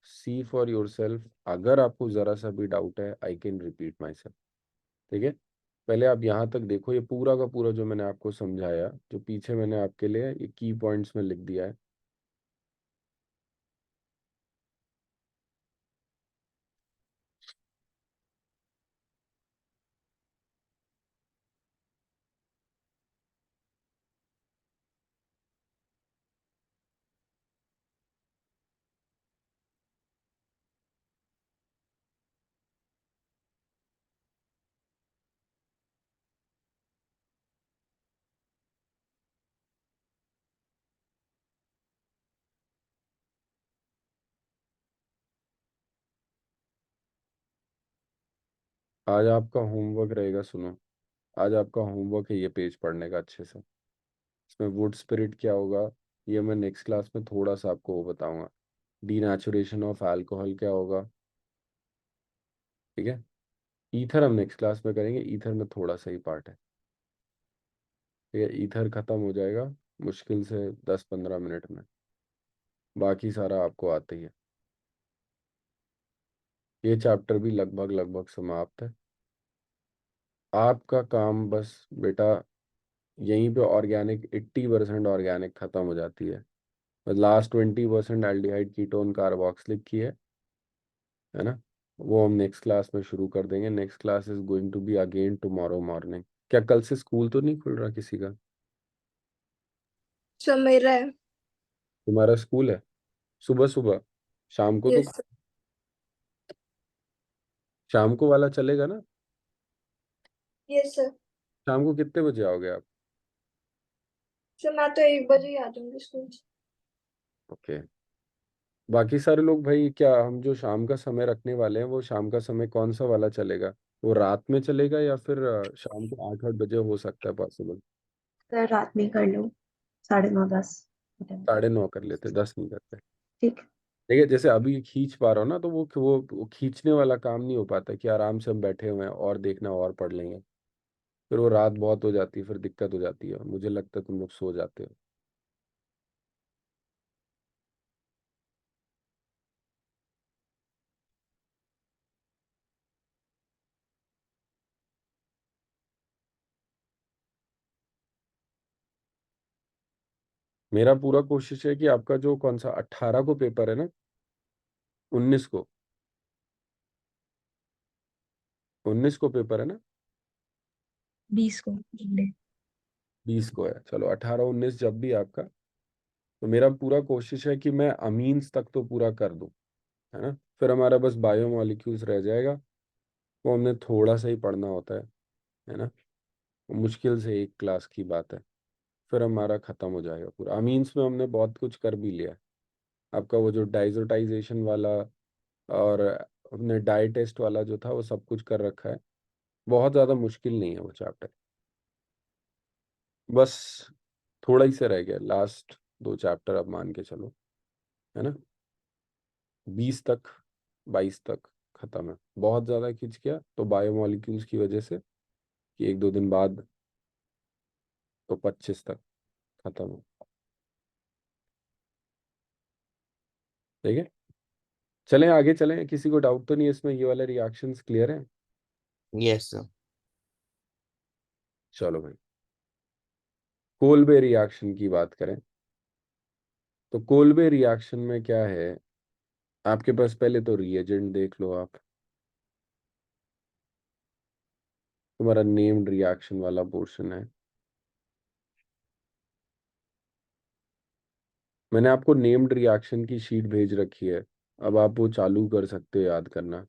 see for yourself. अगर आपको जरा सा भी डाउट है, I can repeat myself. ठीक है, पहले आप यहाँ तक देखो, ये पूरा का पूरा जो मैंने आपको समझाया, जो पीछे मैंने आपके लिए ये की पॉइंट्स में लिख दिया है। आज आपका होमवर्क रहेगा, सुनो। आज आपका होमवर्क है ये पेज पढ़ने का अच्छे से। इसमें वुड स्पिरिट क्या होगा ये मैं नेक्स्ट क्लास में थोड़ा सा आपको वो बताऊंगा। डीनेचुरेशन ऑफ अल्कोहल क्या होगा, ठीक है। ईथर हम नेक्स्ट क्लास में करेंगे, ईथर में थोड़ा सा ही पार्ट है, ठीक है। ईथर खत्म हो जाएगा मुश्किल से 10-15 मिनट में, बाकी सारा आपको आता ही है। ये चैप्टर भी लगभग लगभग समाप्त है। आपका काम बस बेटा यहीं पे ऑर्गेनिक 80% ऑर्गेनिक खत्म हो जाती है, बस लास्ट 20% एल्डिहाइड कीटोन कार्बोक्सिलिक की है ना। वो हम नेक्स्ट क्लास में शुरू कर देंगे। Next class is going to be again tomorrow morning. क्या कल से स्कूल तो नहीं खुल रहा किसी का? सब मेरा है। तुम्हारा स्कूल है सुबह सुबह? शाम को तो, यस शाम को वाला चलेगा ना? Yes sir. शाम को कितने बजे आओगे आप? सर मैं तो 1 बजे ही आ जाऊंगी स्कूल से। ओके। बाकी सारे लोग भाई, क्या हम जो शाम का समय रखने वाले हैं वो शाम का समय कौन सा वाला चलेगा? वो रात में चलेगा या फिर शाम को 8-8 बजे हो सकता है पॉसिबल? सर रात में कर लो, 9:30-10। 9:30 कर लेते, 10 नहीं करते। ठीक। ठीक है, जैसे अभी खींच पा रहा हूँ ना, तो वो खींचने वाला काम नहीं हो पाता कि आराम से हम बैठे हुए हैं और देखना और पढ़ लेंगे। फिर वो रात बहुत हो जाती है, फिर दिक्कत हो जाती है, मुझे लगता है तुम लोग सो जाते हो। मेरा पूरा कोशिश है कि आपका जो कौन सा 18 को पेपर है ना, 19 को, 19 को पेपर है ना, 20 को Monday। 20 को है, चलो 18-19 जब भी आपका, तो मेरा पूरा कोशिश है कि मैं अमीन्स तक तो पूरा कर दूं। है ना। फिर हमारा बस बायोमोलिक्यूल्स रह जाएगा, वो हमने थोड़ा सा ही पढ़ना होता है ना। मुश्किल से एक क्लास की बात है, फिर हमारा खत्म हो जाएगा पूरा। अमीन्स में हमने बहुत कुछ कर भी लिया। आपका वो जो डाइजोटाइजेशन वाला और अपने डाई टेस्ट वाला जो था वो सब कुछ कर रखा है। बहुत ज़्यादा मुश्किल नहीं है वो चैप्टर, बस थोड़ा ही से रह गया। लास्ट 2 चैप्टर अब मान के चलो, है ना। 20 तक, 22 तक खत्म है। बहुत ज़्यादा खिंच गया तो बायोमोलिक्यूल्स की वजह से कि 1-2 दिन बाद, तो 25 तक खत्म हो। ठीक है, चलें आगे चलें। किसी को डाउट तो नहीं है इसमें? ये वाले रिएक्शंस क्लियर है? Yes, sir. चलो भाई, कोल्बे रिएक्शन की बात करें तो कोल्बे रिएक्शन में क्या है आपके पास? पहले तो रिएजेंट देख लो आप, तुम्हारा नेम्ड रिएक्शन वाला पोर्शन है। मैंने आपको नेम्ड रिएक्शन की शीट भेज रखी है, अब आप वो चालू कर सकते हो याद करना।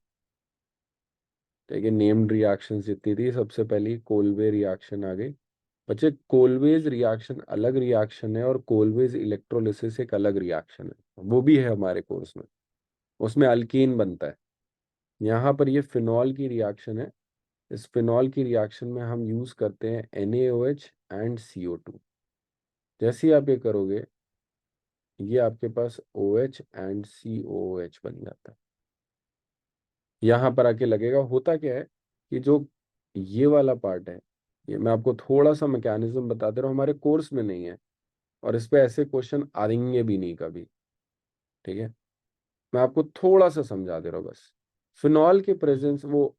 ठीक है, नेम्ड रिएक्शन जितनी थी, सबसे पहली कोल्बे रिएक्शन आ गई। बच्चे, कोल्वेज रिएक्शन अलग रिएक्शन है और कोल्वेज इलेक्ट्रोलिसिस एक अलग रिएक्शन है, वो भी है हमारे कोर्स में। उसमें अल्कीन बनता है। यहाँ पर ये फिनॉल की रिएक्शन है। इस फिनॉल की रिएक्शन में हम यूज करते हैं NaOH एंड CO2। जैसे ही आप ये करोगे, ये आपके पास OH एंड COOH बन जाता है। यहाँ पर आके लगेगा। होता क्या है कि जो ये वाला पार्ट है, ये मैं आपको थोड़ा सा मैकेनिज्म बता दे रहा हूँ, हमारे कोर्स में नहीं है और इस पे ऐसे क्वेश्चन आएंगे भी नहीं कभी। ठीक है, मैं आपको थोड़ा सा समझा दे रहा हूँ बस। फिनॉल के प्रेजेंस, वो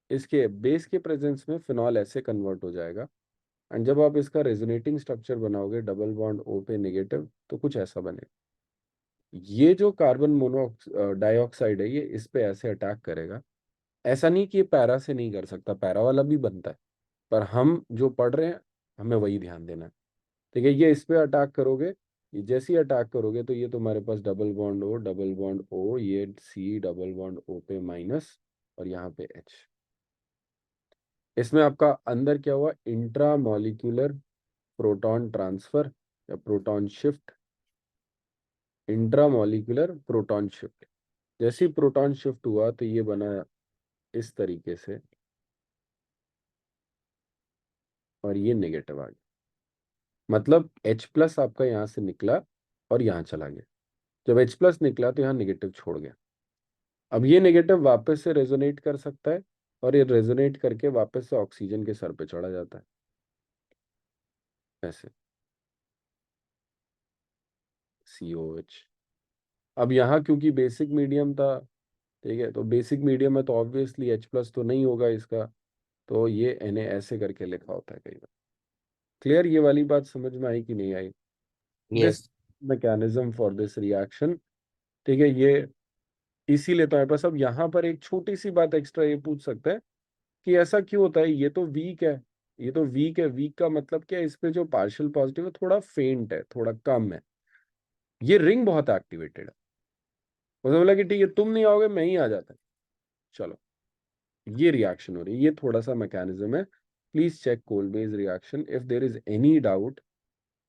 इसके बेस के प्रेजेंस में फिनॉल ऐसे कन्वर्ट हो जाएगा। एंड जब आप इसका रेजोनेटिंग स्ट्रक्चर बनाओगे डबल बॉन्ड O पे नेगेटिव, तो कुछ ऐसा बनेगा। ये जो कार्बन मोनो डाइऑक्साइड है, ये इस पे ऐसे अटैक करेगा। ऐसा नहीं कि ये पैरा से नहीं कर सकता, पैरा वाला भी बनता है, पर हम जो पढ़ रहे हैं हमें वही ध्यान देना है। ठीक है, ये इस पे अटैक करोगे, ये जैसे ही अटैक करोगे तो ये तुम्हारे पास डबल बॉन्ड O, ये C डबल बॉन्ड O पे माइनस और यहाँ पे H। इसमें आपका अंदर क्या हुआ? इंट्रा मॉलिक्यूलर प्रोटॉन ट्रांसफर या proton shift. Intra molecular proton shift, जैसे ही प्रोटॉन शिफ्ट हुआ तो ये बना इस तरीके से और ये नेगेटिव आ गया। मतलब H+ आपका यहाँ से निकला और यहाँ चला गया। जब H+ निकला तो यहाँ नेगेटिव छोड़ गया। अब ये नेगेटिव वापस से रेजोनेट कर सकता है और ये रेजोनेट करके वापस से ऑक्सीजन के सर पे चढ़ा जाता है ऐसे, COH। अब यहाँ क्योंकि बेसिक मीडियम था, ठीक है, तो बेसिक मीडियम में तो ऑब्वियसली H+ तो नहीं होगा इसका, तो ये Na ऐसे करके लिखा होता है कई बार। क्लियर? ये वाली बात समझ में आई कि नहीं आई? This Yes. Mechanism for this reaction. ठीक है, ये इसीलिए तो हमारे पास। अब यहाँ पर एक छोटी सी बात एक्स्ट्रा ये पूछ सकते हैं कि ऐसा क्यों होता है? ये तो वीक है, ये तो वीक है। वीक का मतलब क्या है? इस पे जो पार्शियल पॉजिटिव है थोड़ा फेंट है, थोड़ा कम है। ये रिंग बहुत एक्टिवेटेड है। उसने बोला कि ठीक है तुम नहीं आओगे, मैं ही आ जाता। चलो, ये रिएक्शन हो रही है, ये थोड़ा सा मैकेनिज्म है। Please check Kolbe's reaction, if there is any doubt,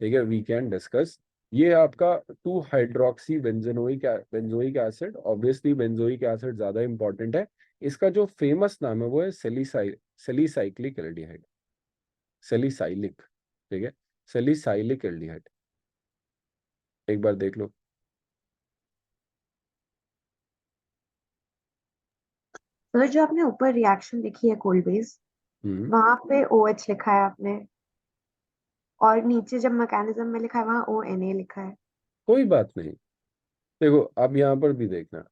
ठीक है, वी कैन डिस्कस। ये आपका 2 hydroxy benzoic acid, obviously benzoic acid ज्यादा इंपॉर्टेंट है। इसका जो फेमस नाम है वो है सेलिसाइक्लिक एल्डिहाइड, सेलिसाइलिक। ठीक है, सेलिसाइलिक एल्डिहाइड, एक बार देख लो। सर जो आपने ऊपर रिएक्शन लिखी है कोल्बेज, हम्म वहां पे OH लिखा है आपने, और नीचे जब मैकेनिज्म में लिखा है वहां ONA लिखा है। कोई बात नहीं। देखो अब यहाँ पर भी देखना,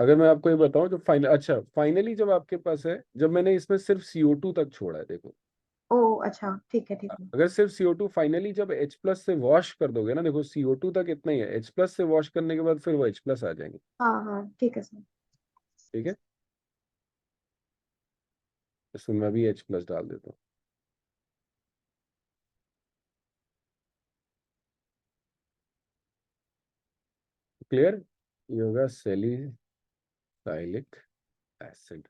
अगर मैं आपको ये बताऊं जो फाइनल, अच्छा फाइनली जब आपके पास है, जब मैंने इसमें सिर्फ CO2 तक छोड़ा है, देखो ओ अच्छा, ठीक है ठीक है। अगर सिर्फ CO2 फाइनली जब H+ से वॉश कर दोगे ना, देखो CO2 तक इतना ही है, H+ से वॉश करने के बाद फिर वो H+ आ जाएंगे। हाँ हाँ ठीक है सर। ठीक है, इसमें मैं भी H+ डाल देता हूँ। क्लियर? ये होगा सैलिसाइलिक एसिड।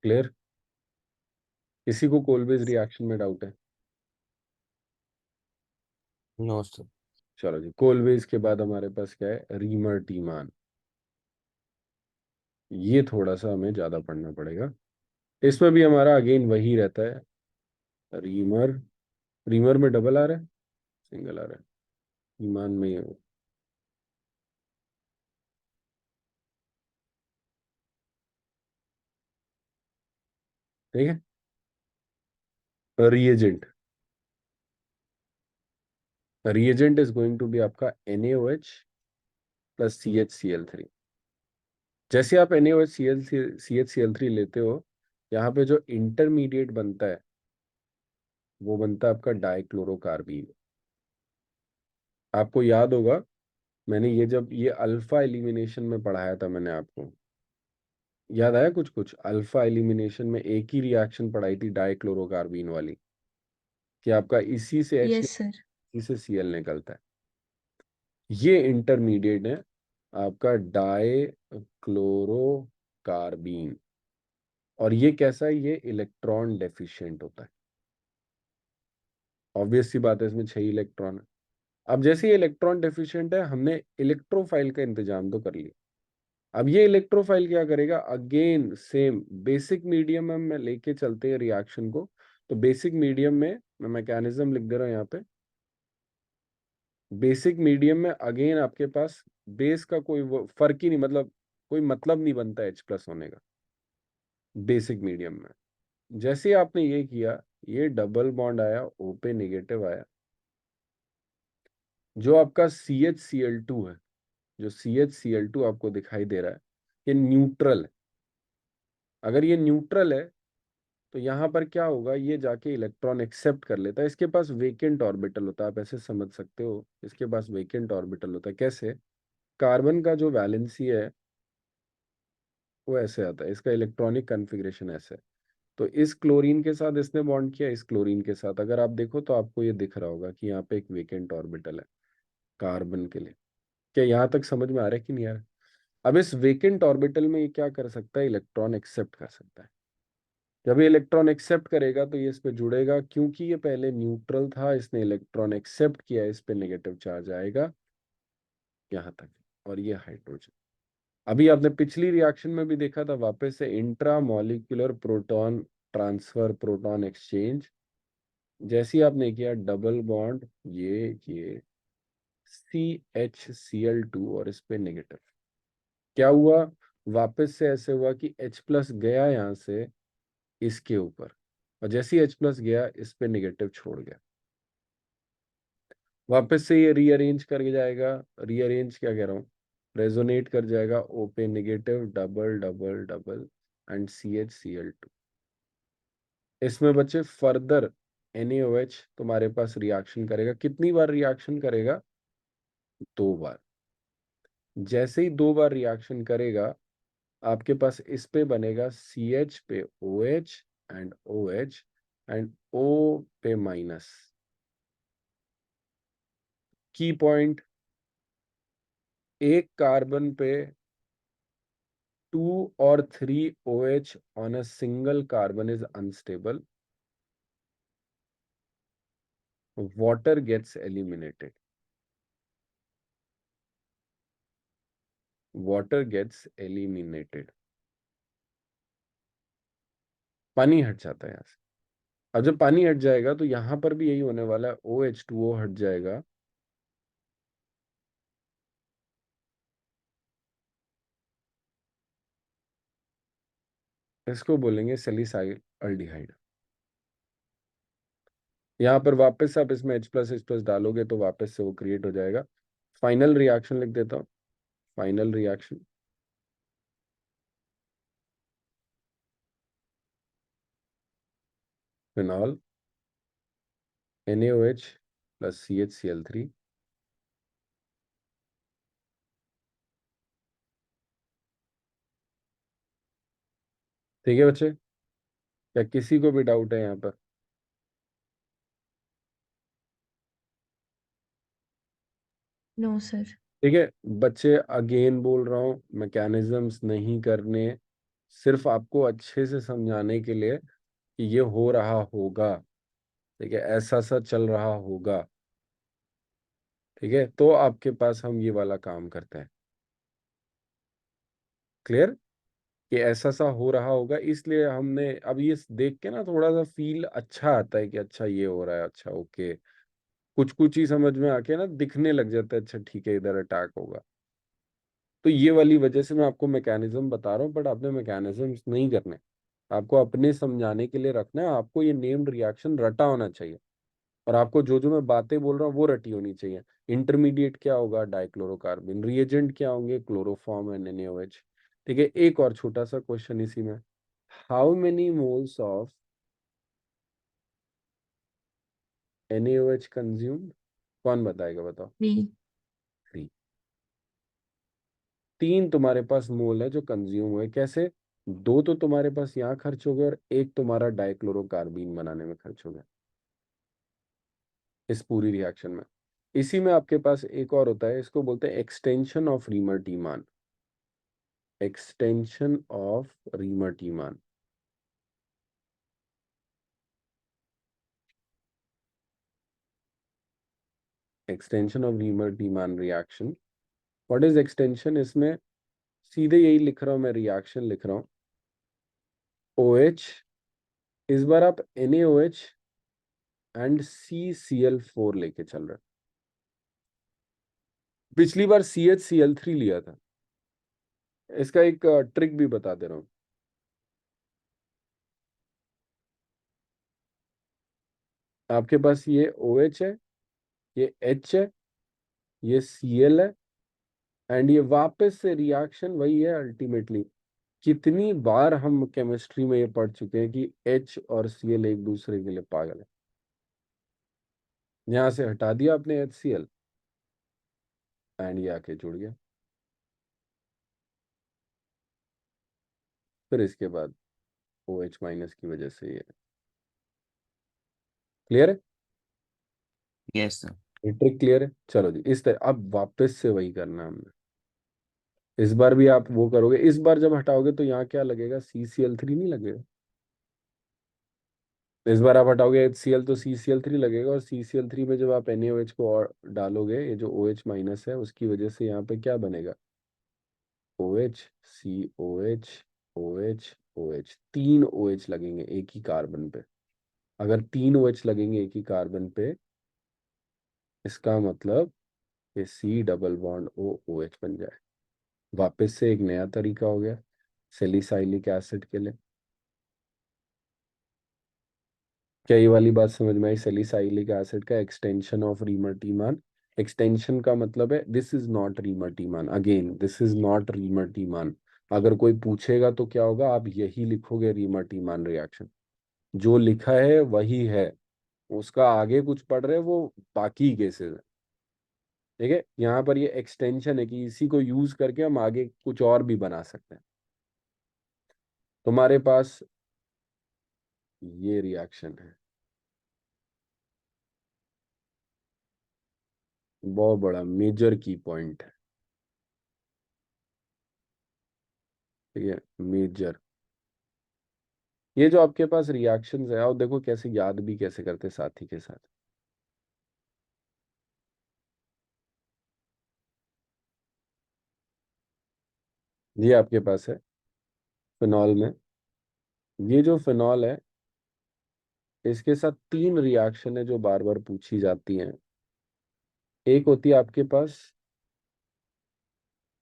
क्लियर? किसी को कोलबेज रिएक्शन में डाउट है? No sir. चलो जी, कोलबेज के बाद हमारे पास क्या है? Reimer Tiemann. ये थोड़ा सा हमें ज्यादा पढ़ना पड़ेगा। इसमें भी हमारा अगेन वही रहता है, रीमर। रीमर में डबल आ रहा है, सिंगल आ रहा है, ईमान में ये हो। ठीक है। Reagent, reagent is going to be आपका NaOH प्लस CHCl3। जैसे आप NaOH CHCl3 लेते हो, यहाँ पे जो इंटरमीडिएट बनता है वो बनता है आपका डाइक्लोरोकार्बीन। आपको याद होगा, मैंने ये जब ये अल्फा एलिमिनेशन में पढ़ाया था मैंने आपको, याद आया? कुछ कुछ अल्फा एलिमिनेशन में एक ही रिएक्शन पढ़ाई थी डाइक्लोरोकार्बीन वाली, कि आपका इसी से H, यस सर। इसी से Cl निकलता है। ये इंटरमीडिएट है आपका डाइक्लोरोकार्बीन। और ये कैसा है? ये इलेक्ट्रॉन डेफिशिएंट होता है। ऑब्वियस सी बात है, इसमें 6 इलेक्ट्रॉन है। अब जैसे ये इलेक्ट्रॉन डेफिशिएंट है, हमने इलेक्ट्रोफाइल का इंतजाम तो कर लिया। अब ये इलेक्ट्रोफाइल क्या करेगा? अगेन सेम बेसिक मीडियम में लेके चलते हैं रिएक्शन को। तो बेसिक मीडियम में मैं मैकेनिज्म लिख दे रहा हूं यहाँ पे। बेसिक मीडियम में अगेन आपके पास बेस का कोई फर्क ही नहीं, मतलब कोई मतलब नहीं बनता H+ होने का बेसिक मीडियम में। जैसे ही आपने ये किया, ये डबल बॉन्ड आया, O पे नेगेटिव आया। जो आपका CHCl2 है, जो CHCl2 आपको दिखाई दे रहा है, ये न्यूट्रल है। अगर ये न्यूट्रल है तो यहाँ पर क्या होगा? ये जाके इलेक्ट्रॉन एक्सेप्ट कर लेता है। इसके पास वेकेंट ऑर्बिटल होता है, आप ऐसे समझ सकते हो, इसके पास वेकेंट ऑर्बिटल होता है। कैसे? कार्बन का जो वैलेंसी है वो ऐसे आता है, इसका इलेक्ट्रॉनिक कॉन्फ़िगरेशन ऐसे है। तो इस क्लोरीन के साथ इसने बॉन्ड किया, इस क्लोरीन के साथ। अगर आप देखो तो आपको ये दिख रहा होगा कि यहाँ पे एक वेकेंट ऑर्बिटल है कार्बन के लिए। क्या यहाँ तक समझ में आ रहा है कि नहीं आ रहा है? अब इस वेकेंट ऑर्बिटल में ये क्या कर सकता है? इलेक्ट्रॉन एक्सेप्ट कर सकता है। जब ये इलेक्ट्रॉन एक्सेप्ट करेगा तो ये इस पे जुड़ेगा, क्योंकि ये पहले न्यूट्रल था, इसने इलेक्ट्रॉन एक्सेप्ट किया, इस पे नेगेटिव चार्ज आएगा यहाँ तक। और ये हाइड्रोजन। अभी आपने पिछली रिएक्शन में भी देखा था, वापस से intra molecular proton transfer, proton exchange. जैसे ही आपने किया डबल बॉन्ड, ये CHCl2 और इस पे नेगेटिव, क्या हुआ? वापस से ऐसे हुआ कि H+ गया यहाँ से इसके ऊपर, और जैसे ही H+ गया इस पे नेगेटिव छोड़ गया। वापस से ये रीअरेंज कर जाएगा, रीअरेंज क्या कह रहा हूँ, रेजोनेट कर जाएगा, O पे negative, double double double and CHCl2। इसमें बच्चे फर्दर NaOH तुम्हारे पास रिएक्शन करेगा। कितनी बार रिएक्शन करेगा? 2 बार। जैसे ही 2 बार रिएक्शन करेगा, आपके पास इस पे बनेगा CH पे OH and OH and O पे माइनस। की पॉइंट, एक कार्बन पे 2 or 3 OH on a single carbon is unstable. Water gets eliminated. Water gets eliminated. पानी हट जाता है यहाँ से। अब जब पानी हट जाएगा तो यहाँ पर भी यही होने वाला है, OH2O हट जाएगा। इसको बोलेंगे सैलिसाइल अल्डिहाइड। यहाँ पर वापस आप इसमें H+H+ डालोगे तो वापस से वो क्रिएट हो जाएगा। फाइनल रिएक्शन लिख देता हूँ। Final reaction, phenol NaOH plus CHCl3, ठीक है बच्चे, क्या किसी को भी डाउट है यहाँ पर? No sir. ठीक है बच्चे, अगेन बोल रहा हूँ, मैकेनिज्म्स नहीं करने, सिर्फ आपको अच्छे से समझाने के लिए कि ये हो रहा होगा। ठीक है, ऐसा सा चल रहा होगा। ठीक है, तो आपके पास हम ये वाला काम करते हैं। क्लियर? कि ऐसा सा हो रहा होगा, इसलिए हमने अब ये देख के ना थोड़ा सा फील अच्छा आता है कि अच्छा ये हो रहा है, अच्छा ओके, कुछ कुछ ही समझ में आके ना दिखने लग जाता है, अच्छा ठीक है इधर अटैक होगा। तो ये वाली वजह से मैं आपको मैकेनिज्म बता रहा हूँ, बट आपने मैकेनिज्म्स नहीं करने, आपको अपने समझाने के लिए रखना है। आपको ये नेम्ड रिएक्शन रटा होना चाहिए, और आपको जो जो मैं बातें बोल रहा हूँ वो रटी होनी चाहिए। इंटरमीडिएट क्या होगा? डाइक्लोरोकार्बन। रिएजेंट क्या होंगे? Chloroform and NaOH। ठीक है, एक और छोटा सा क्वेश्चन इसी में, how many moles of NaOH consumed? कौन बताएगा, बताओ। 3। 3। 3 तुम्हारे पास मोल है जो कंज्यूम हुए। कैसे? 2 तो तुम्हारे पास यहाँ खर्च हो गए, और एक तुम्हारा डाइक्लोरोकार्बीन बनाने में खर्च हो गया इस पूरी रिएक्शन में। इसी में आपके पास एक और होता है, इसको बोलते हैं extension of Reimer Tiemann. Extension of Reimer Tiemann. Extension of Reimer Tiemann reaction. What is extension? इसमें सीधे यही लिख रहा हूं मैं, रिएक्शन लिख रहा हूं। OH, इस बार आप NaOH एंड CCl4 लेके चल रहे हैं। पिछली बार CHCl3 लिया था। इसका एक ट्रिक भी बता दे रहा हूं। आपके पास ये OH है, ये H है, ये Cl है, एंड ये वापस से रिएक्शन वही है अल्टीमेटली। कितनी बार हम केमिस्ट्री में ये पढ़ चुके हैं कि H और Cl एक दूसरे के लिए पागल है। यहां से हटा दिया आपने HCl, एंड ये आके जुड़ गया। फिर इसके बाद OH माइनस की वजह से ये। क्लियर है? Yes sir. ये ट्रिक क्लियर है? चलो जी, इस तरह अब वापस से वही करना है हमने। इस बार भी आप वो करोगे, इस बार जब हटाओगे तो यहाँ क्या लगेगा? CCl3 नहीं लगेगा। इस बार आप हटाओगे HCl तो CCl3 लगेगा, और CCl3 में जब आप NaOH को और डालोगे, ये जो OH माइनस है उसकी वजह से यहाँ पे क्या बनेगा? OH, COH, OH, OH। 3 OH लगेंगे एक ही कार्बन पे। अगर 3 OH लगेंगे एक ही कार्बन पे, इसका मतलब ये C डबल बॉन्ड OH बन जाए। वापस से एक नया तरीका हो गया सैलिसाइलिक एसिड के लिए। क्या ये वाली बात समझ में आई? सैलिसाइलिक एसिड का एक्सटेंशन ऑफ रीमर-टीमान। एक्सटेंशन का मतलब है this is not Reimer Tiemann, again this is not Reimer Tiemann. अगर कोई पूछेगा तो क्या होगा? आप यही लिखोगे, रीमर-टीमान रिएक्शन। जो लिखा है वही है, उसका आगे कुछ पढ़ रहे हैं वो बाकी केसेस है। ठीक है, यहाँ पर ये एक्सटेंशन है कि इसी को यूज करके हम आगे कुछ और भी बना सकते हैं। तुम्हारे पास ये रिएक्शन है, बहुत बड़ा मेजर की पॉइंट है। ठीक है, मेजर। ये जो आपके पास रिएक्शंस है, और देखो कैसे याद भी कैसे करते हैं साथी के साथ। ये आपके पास है फिनॉल में, ये जो फिनॉल है इसके साथ 3 रिएक्शन है जो बार बार पूछी जाती हैं। एक होती है आपके पास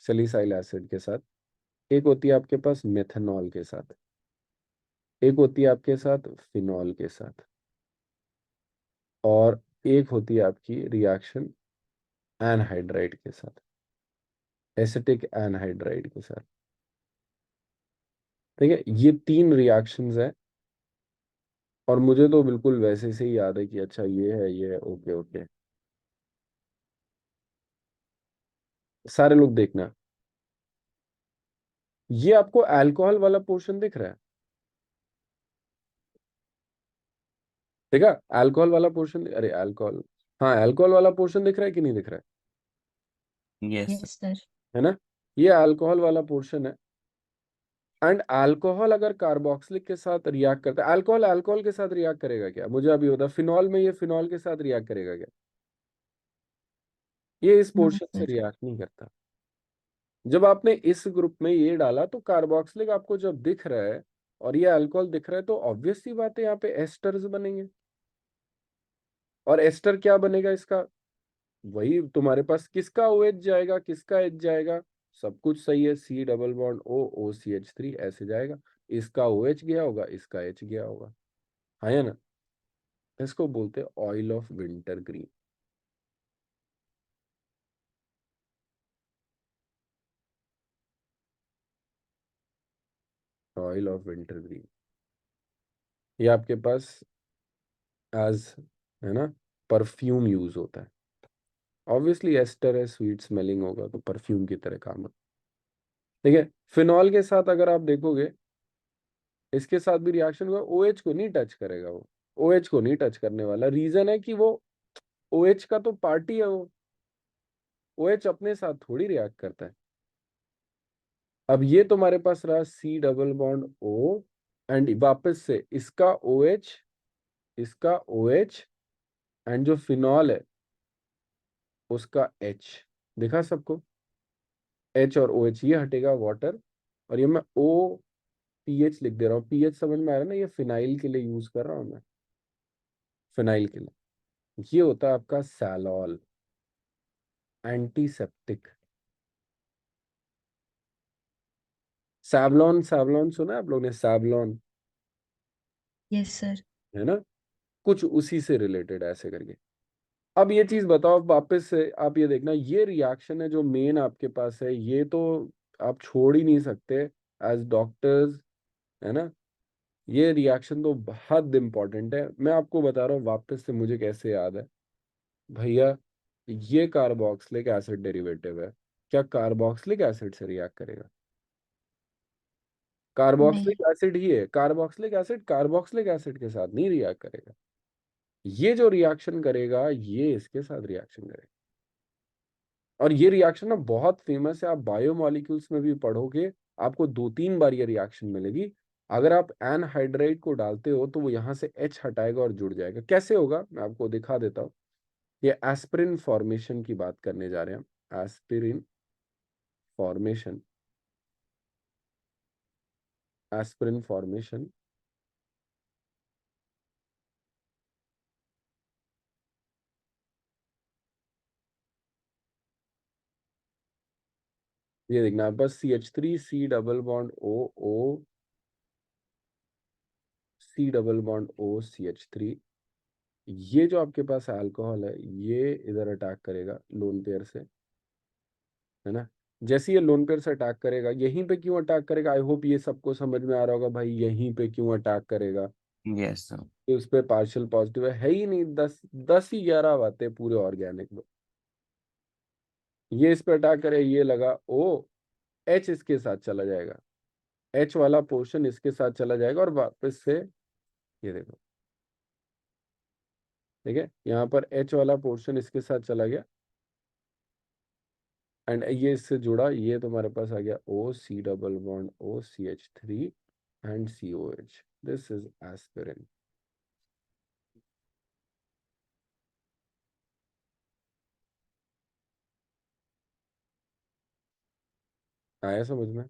सैलिसाइल एसिड के साथ, एक होती है आपके पास मेथनॉल के साथ, एक होती है आपके साथ फिनॉल के साथ, और एक होती है आपकी रिएक्शन एनहाइड्राइड के साथ, एसिटिक एनहाइड्राइड के साथ। ठीक है, ये 3 रिएक्शंस है, और मुझे तो बिल्कुल वैसे से ही याद है कि अच्छा ये है ओके ओके। सारे लोग देखना, ये आपको अल्कोहल वाला पोर्शन दिख रहा है? ठीक है, अल्कोहल वाला पोर्शन, अरे अल्कोहल, हाँ अल्कोहल वाला पोर्शन दिख रहा है कि नहीं दिख रहा Yes, sir. Yes sir. है ना? ये अल्कोहल वाला पोर्शन है। एंड अल्कोहल अगर कार्बोक्सिलिक के साथ रिएक्ट करता है, अल्कोहल अल्कोहल के साथ रिएक्ट करेगा क्या? मुझे अभी बता, फिनॉल में ये फिनॉल के साथ रिएक्ट करेगा क्या? ये इस नो पोर्शन से सर। रिएक्ट नहीं करता। जब आपने इस ग्रुप में ये डाला तो कार्बोक्सिलिक आपको जब दिख रहा है और ये अल्कोहल दिख रहा है, तो ऑब्वियस सी बात है यहाँ पे एस्टर्स बनेंगे। और एस्टर क्या बनेगा इसका? वही तुम्हारे पास किसका OH जाएगा, किसका H जाएगा? सब कुछ सही है, C double bond O OCH3 ऐसे जाएगा। इसका OH गया होगा, इसका H गया होगा, है ना? इसको बोलते हैं oil of winter green. Oil of winter green, ये आपके पास एज, है ना, परफ्यूम यूज होता है। ऑब्वियसली एस्टर है, स्वीट स्मेलिंग होगा तो परफ्यूम की तरह काम है। ठीक है, फिनॉल के साथ अगर आप देखोगे, इसके साथ भी रिएक्शन हुआ, OH को नहीं टच करेगा वो, OH को नहीं टच करने वाला। रीजन है कि वो OH का तो पार्टी है वो, OH अपने साथ थोड़ी रिएक्ट करता है। अब ये तुम्हारे पास रहा C double bond O, and वापस से इसका OH, इसका OH, एंड जो फिनॉल है उसका H। दिखा सबको? H और OH ये हटेगा, वाटर, और ये मैं OPH लिख दे रहा हूँ। पीएच समझ में आ रहा है ना? ये फिनाइल के लिए यूज कर रहा हूँ मैं, फिनाइल के लिए। ये होता है आपका सैलॉल, एंटीसेप्टिक। सैवलॉन, सैवलॉन सुना है आप लोगों ने? Savlon, yes sir. है ना? कुछ उसी से रिलेटेड ऐसे करके। अब ये चीज बताओ वापस से, आप ये देखना, ये रिएक्शन है जो मेन आपके पास है, ये तो आप छोड़ ही नहीं सकते एज डॉक्टर्स, है ना? ये रिएक्शन तो बहुत इंपॉर्टेंट है। मैं आपको बता रहा हूँ वापस से, मुझे कैसे याद है भैया। ये कार्बोक्सिलिक एसिड डेरिवेटिव है, क्या कार्बोक्सिलिक एसिड से रिएक्ट करेगा? नहीं। कार्बोक्सिलिक एसिड ही है, कार्बोक्सिलिक एसिड कार्बोक्सिलिक एसिड के साथ नहीं रिएक्ट करेगा। ये जो रिएक्शन करेगा ये इसके साथ रिएक्शन करेगा। और ये रिएक्शन ना बहुत फेमस है, आप बायोमोलिक्यूल्स में भी पढ़ोगे, आपको 2-3 बार ये रिएक्शन मिलेगी। अगर आप एनहाइड्राइड को डालते हो तो वो यहाँ से H हटाएगा और जुड़ जाएगा। कैसे होगा मैं आपको दिखा देता हूँ। ये एस्पिरिन फॉर्मेशन की बात करने जा रहे हैं हम, एस्पिरिन फॉर्मेशन, एस्पिरिन फॉर्मेशन। ये देखना बस, CH3 C double bond O ये जो आपके पास अल्कोहल है, ये इधर अटैक करेगा लोन पेयर से, है ना? जैसे ये लोन पेयर से अटैक करेगा, यहीं पे क्यों अटैक करेगा? आई होप ये सबको समझ में आ रहा होगा भाई, यहीं पे क्यों अटैक करेगा। yes, sir. कि उस पे पार्शियल पॉजिटिव है ही नहीं, 10 ही 11 बातें पूरे ऑर्गेनिक में। ये इस पे अटैक करे, ये लगा OH इसके साथ चला जाएगा, H वाला पोर्शन इसके साथ चला जाएगा, और वापस से ये देखो, ठीक है, यहाँ पर H वाला पोर्शन इसके साथ चला गया, एंड ये इससे जुड़ा, ये तुम्हारे पास आ गया OC double bond OCH3 and COH। This is aspirin. आया समझ में?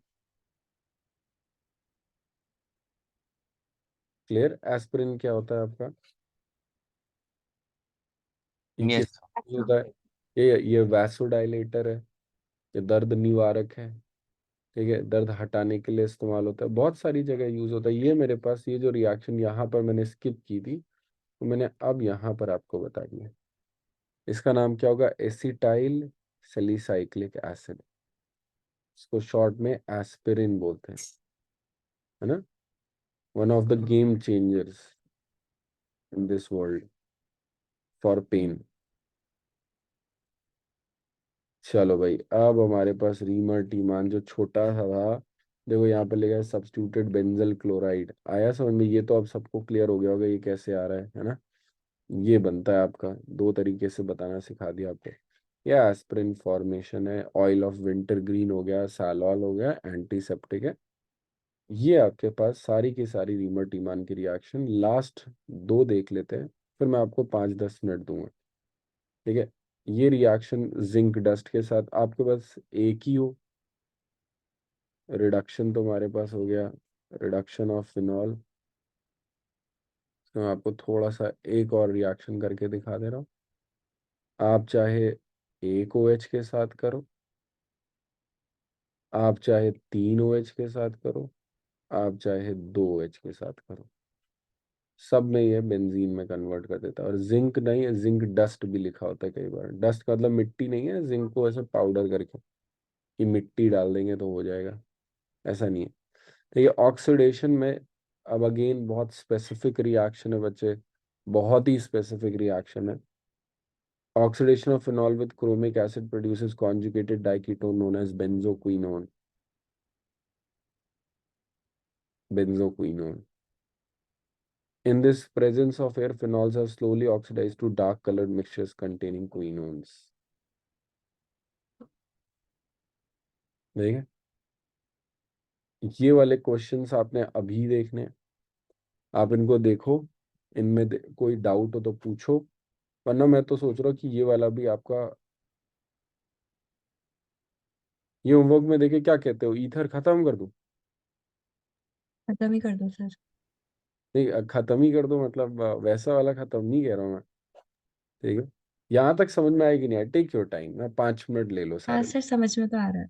क्लियर? एस्पिरिन क्या होता है आपका? ये Yes, किस sir. ये होता है? ये वैसोडाइलेटर है, ये दर्द निवारक है। ठीक है, दर्द हटाने के लिए इस्तेमाल होता है, बहुत सारी जगह यूज होता है। ये मेरे पास ये जो रिएक्शन यहाँ पर मैंने स्किप की थी, तो मैंने अब यहाँ पर आपको बता दिया। इसका नाम क्या होगा? एसिटाइल सैलिसाइक्लिक एसिड, इसको शॉर्ट में एस्पिरिन बोलते हैं, है ना? One of the game changers in this world for pain. चलो भाई, अब हमारे पास रीमर टीमान जो छोटा सा था, देखो यहाँ पे लिखा है सब्स्टिट्यूटेड बेंजल क्लोराइड। आया समझ में? ये तो अब सबको क्लियर हो गया होगा ये कैसे आ रहा है ना? ये बनता है आपका, 2 तरीके से बताना सिखा दिया आपको। ये एस्पिरिन फॉर्मेशन है, ऑयल ऑफ विंटर ग्रीन हो गया, सैलॉल हो गया, एंटीसेप्टिक है। ये आपके पास सारी की सारी रीमर टीमान की रिएक्शन। लास्ट 2 देख लेते हैं, फिर मैं आपको 5-10 मिनट दूंगा, ठीक है। ये रिएक्शन जिंक डस्ट के साथ आपके पास एक ही हो। रिडक्शन तो हमारे पास हो गया, रिडक्शन ऑफ फिनॉल। तो मैं आपको थोड़ा सा एक और रिएक्शन करके दिखा दे रहा हूँ। आप चाहे एक OH के साथ करो, आप चाहे 3 OH के साथ करो, आप चाहे 2 OH के साथ करो, सब में ये बेंजीन में कन्वर्ट कर देता है। और जिंक नहीं है, जिंक डस्ट भी लिखा होता है कई बार। डस्ट का मतलब मिट्टी नहीं है, जिंक को ऐसे पाउडर करके कि मिट्टी डाल देंगे तो हो जाएगा, ऐसा नहीं है। तो ये ऑक्सीडेशन में अब अगेन बहुत स्पेसिफिक रिएक्शन है बच्चे, बहुत ही स्पेसिफिक रिएक्शन है। Oxidation of phenol with chromic acid produces conjugated diketone known as benzoquinone. Benzoquinone. In this presence of air, phenols are slowly oxidized to dark colored mixtures containing quinones. देखिए, ये वाले क्वेश्चंस आपने अभी देखने हैं। आप इनको देखो, इनमें कोई डाउट हो तो पूछो, वरना मैं तो सोच रहा हूँ कि ये वाला भी आपका, ये होमवर्क में देखे क्या कहते हो, ईथर खत्म कर दूं? खत्म ही कर दो सर। नहीं, खत्म ही कर दो मतलब वैसा वाला खत्म नहीं कह रहा हूँ मैं, ठीक है। यहाँ तक समझ में आएगी नहीं, टेक योर टाइम, मैं 5 मिनट ले लो हाँ सारे। सर, समझ में तो आ रहा है।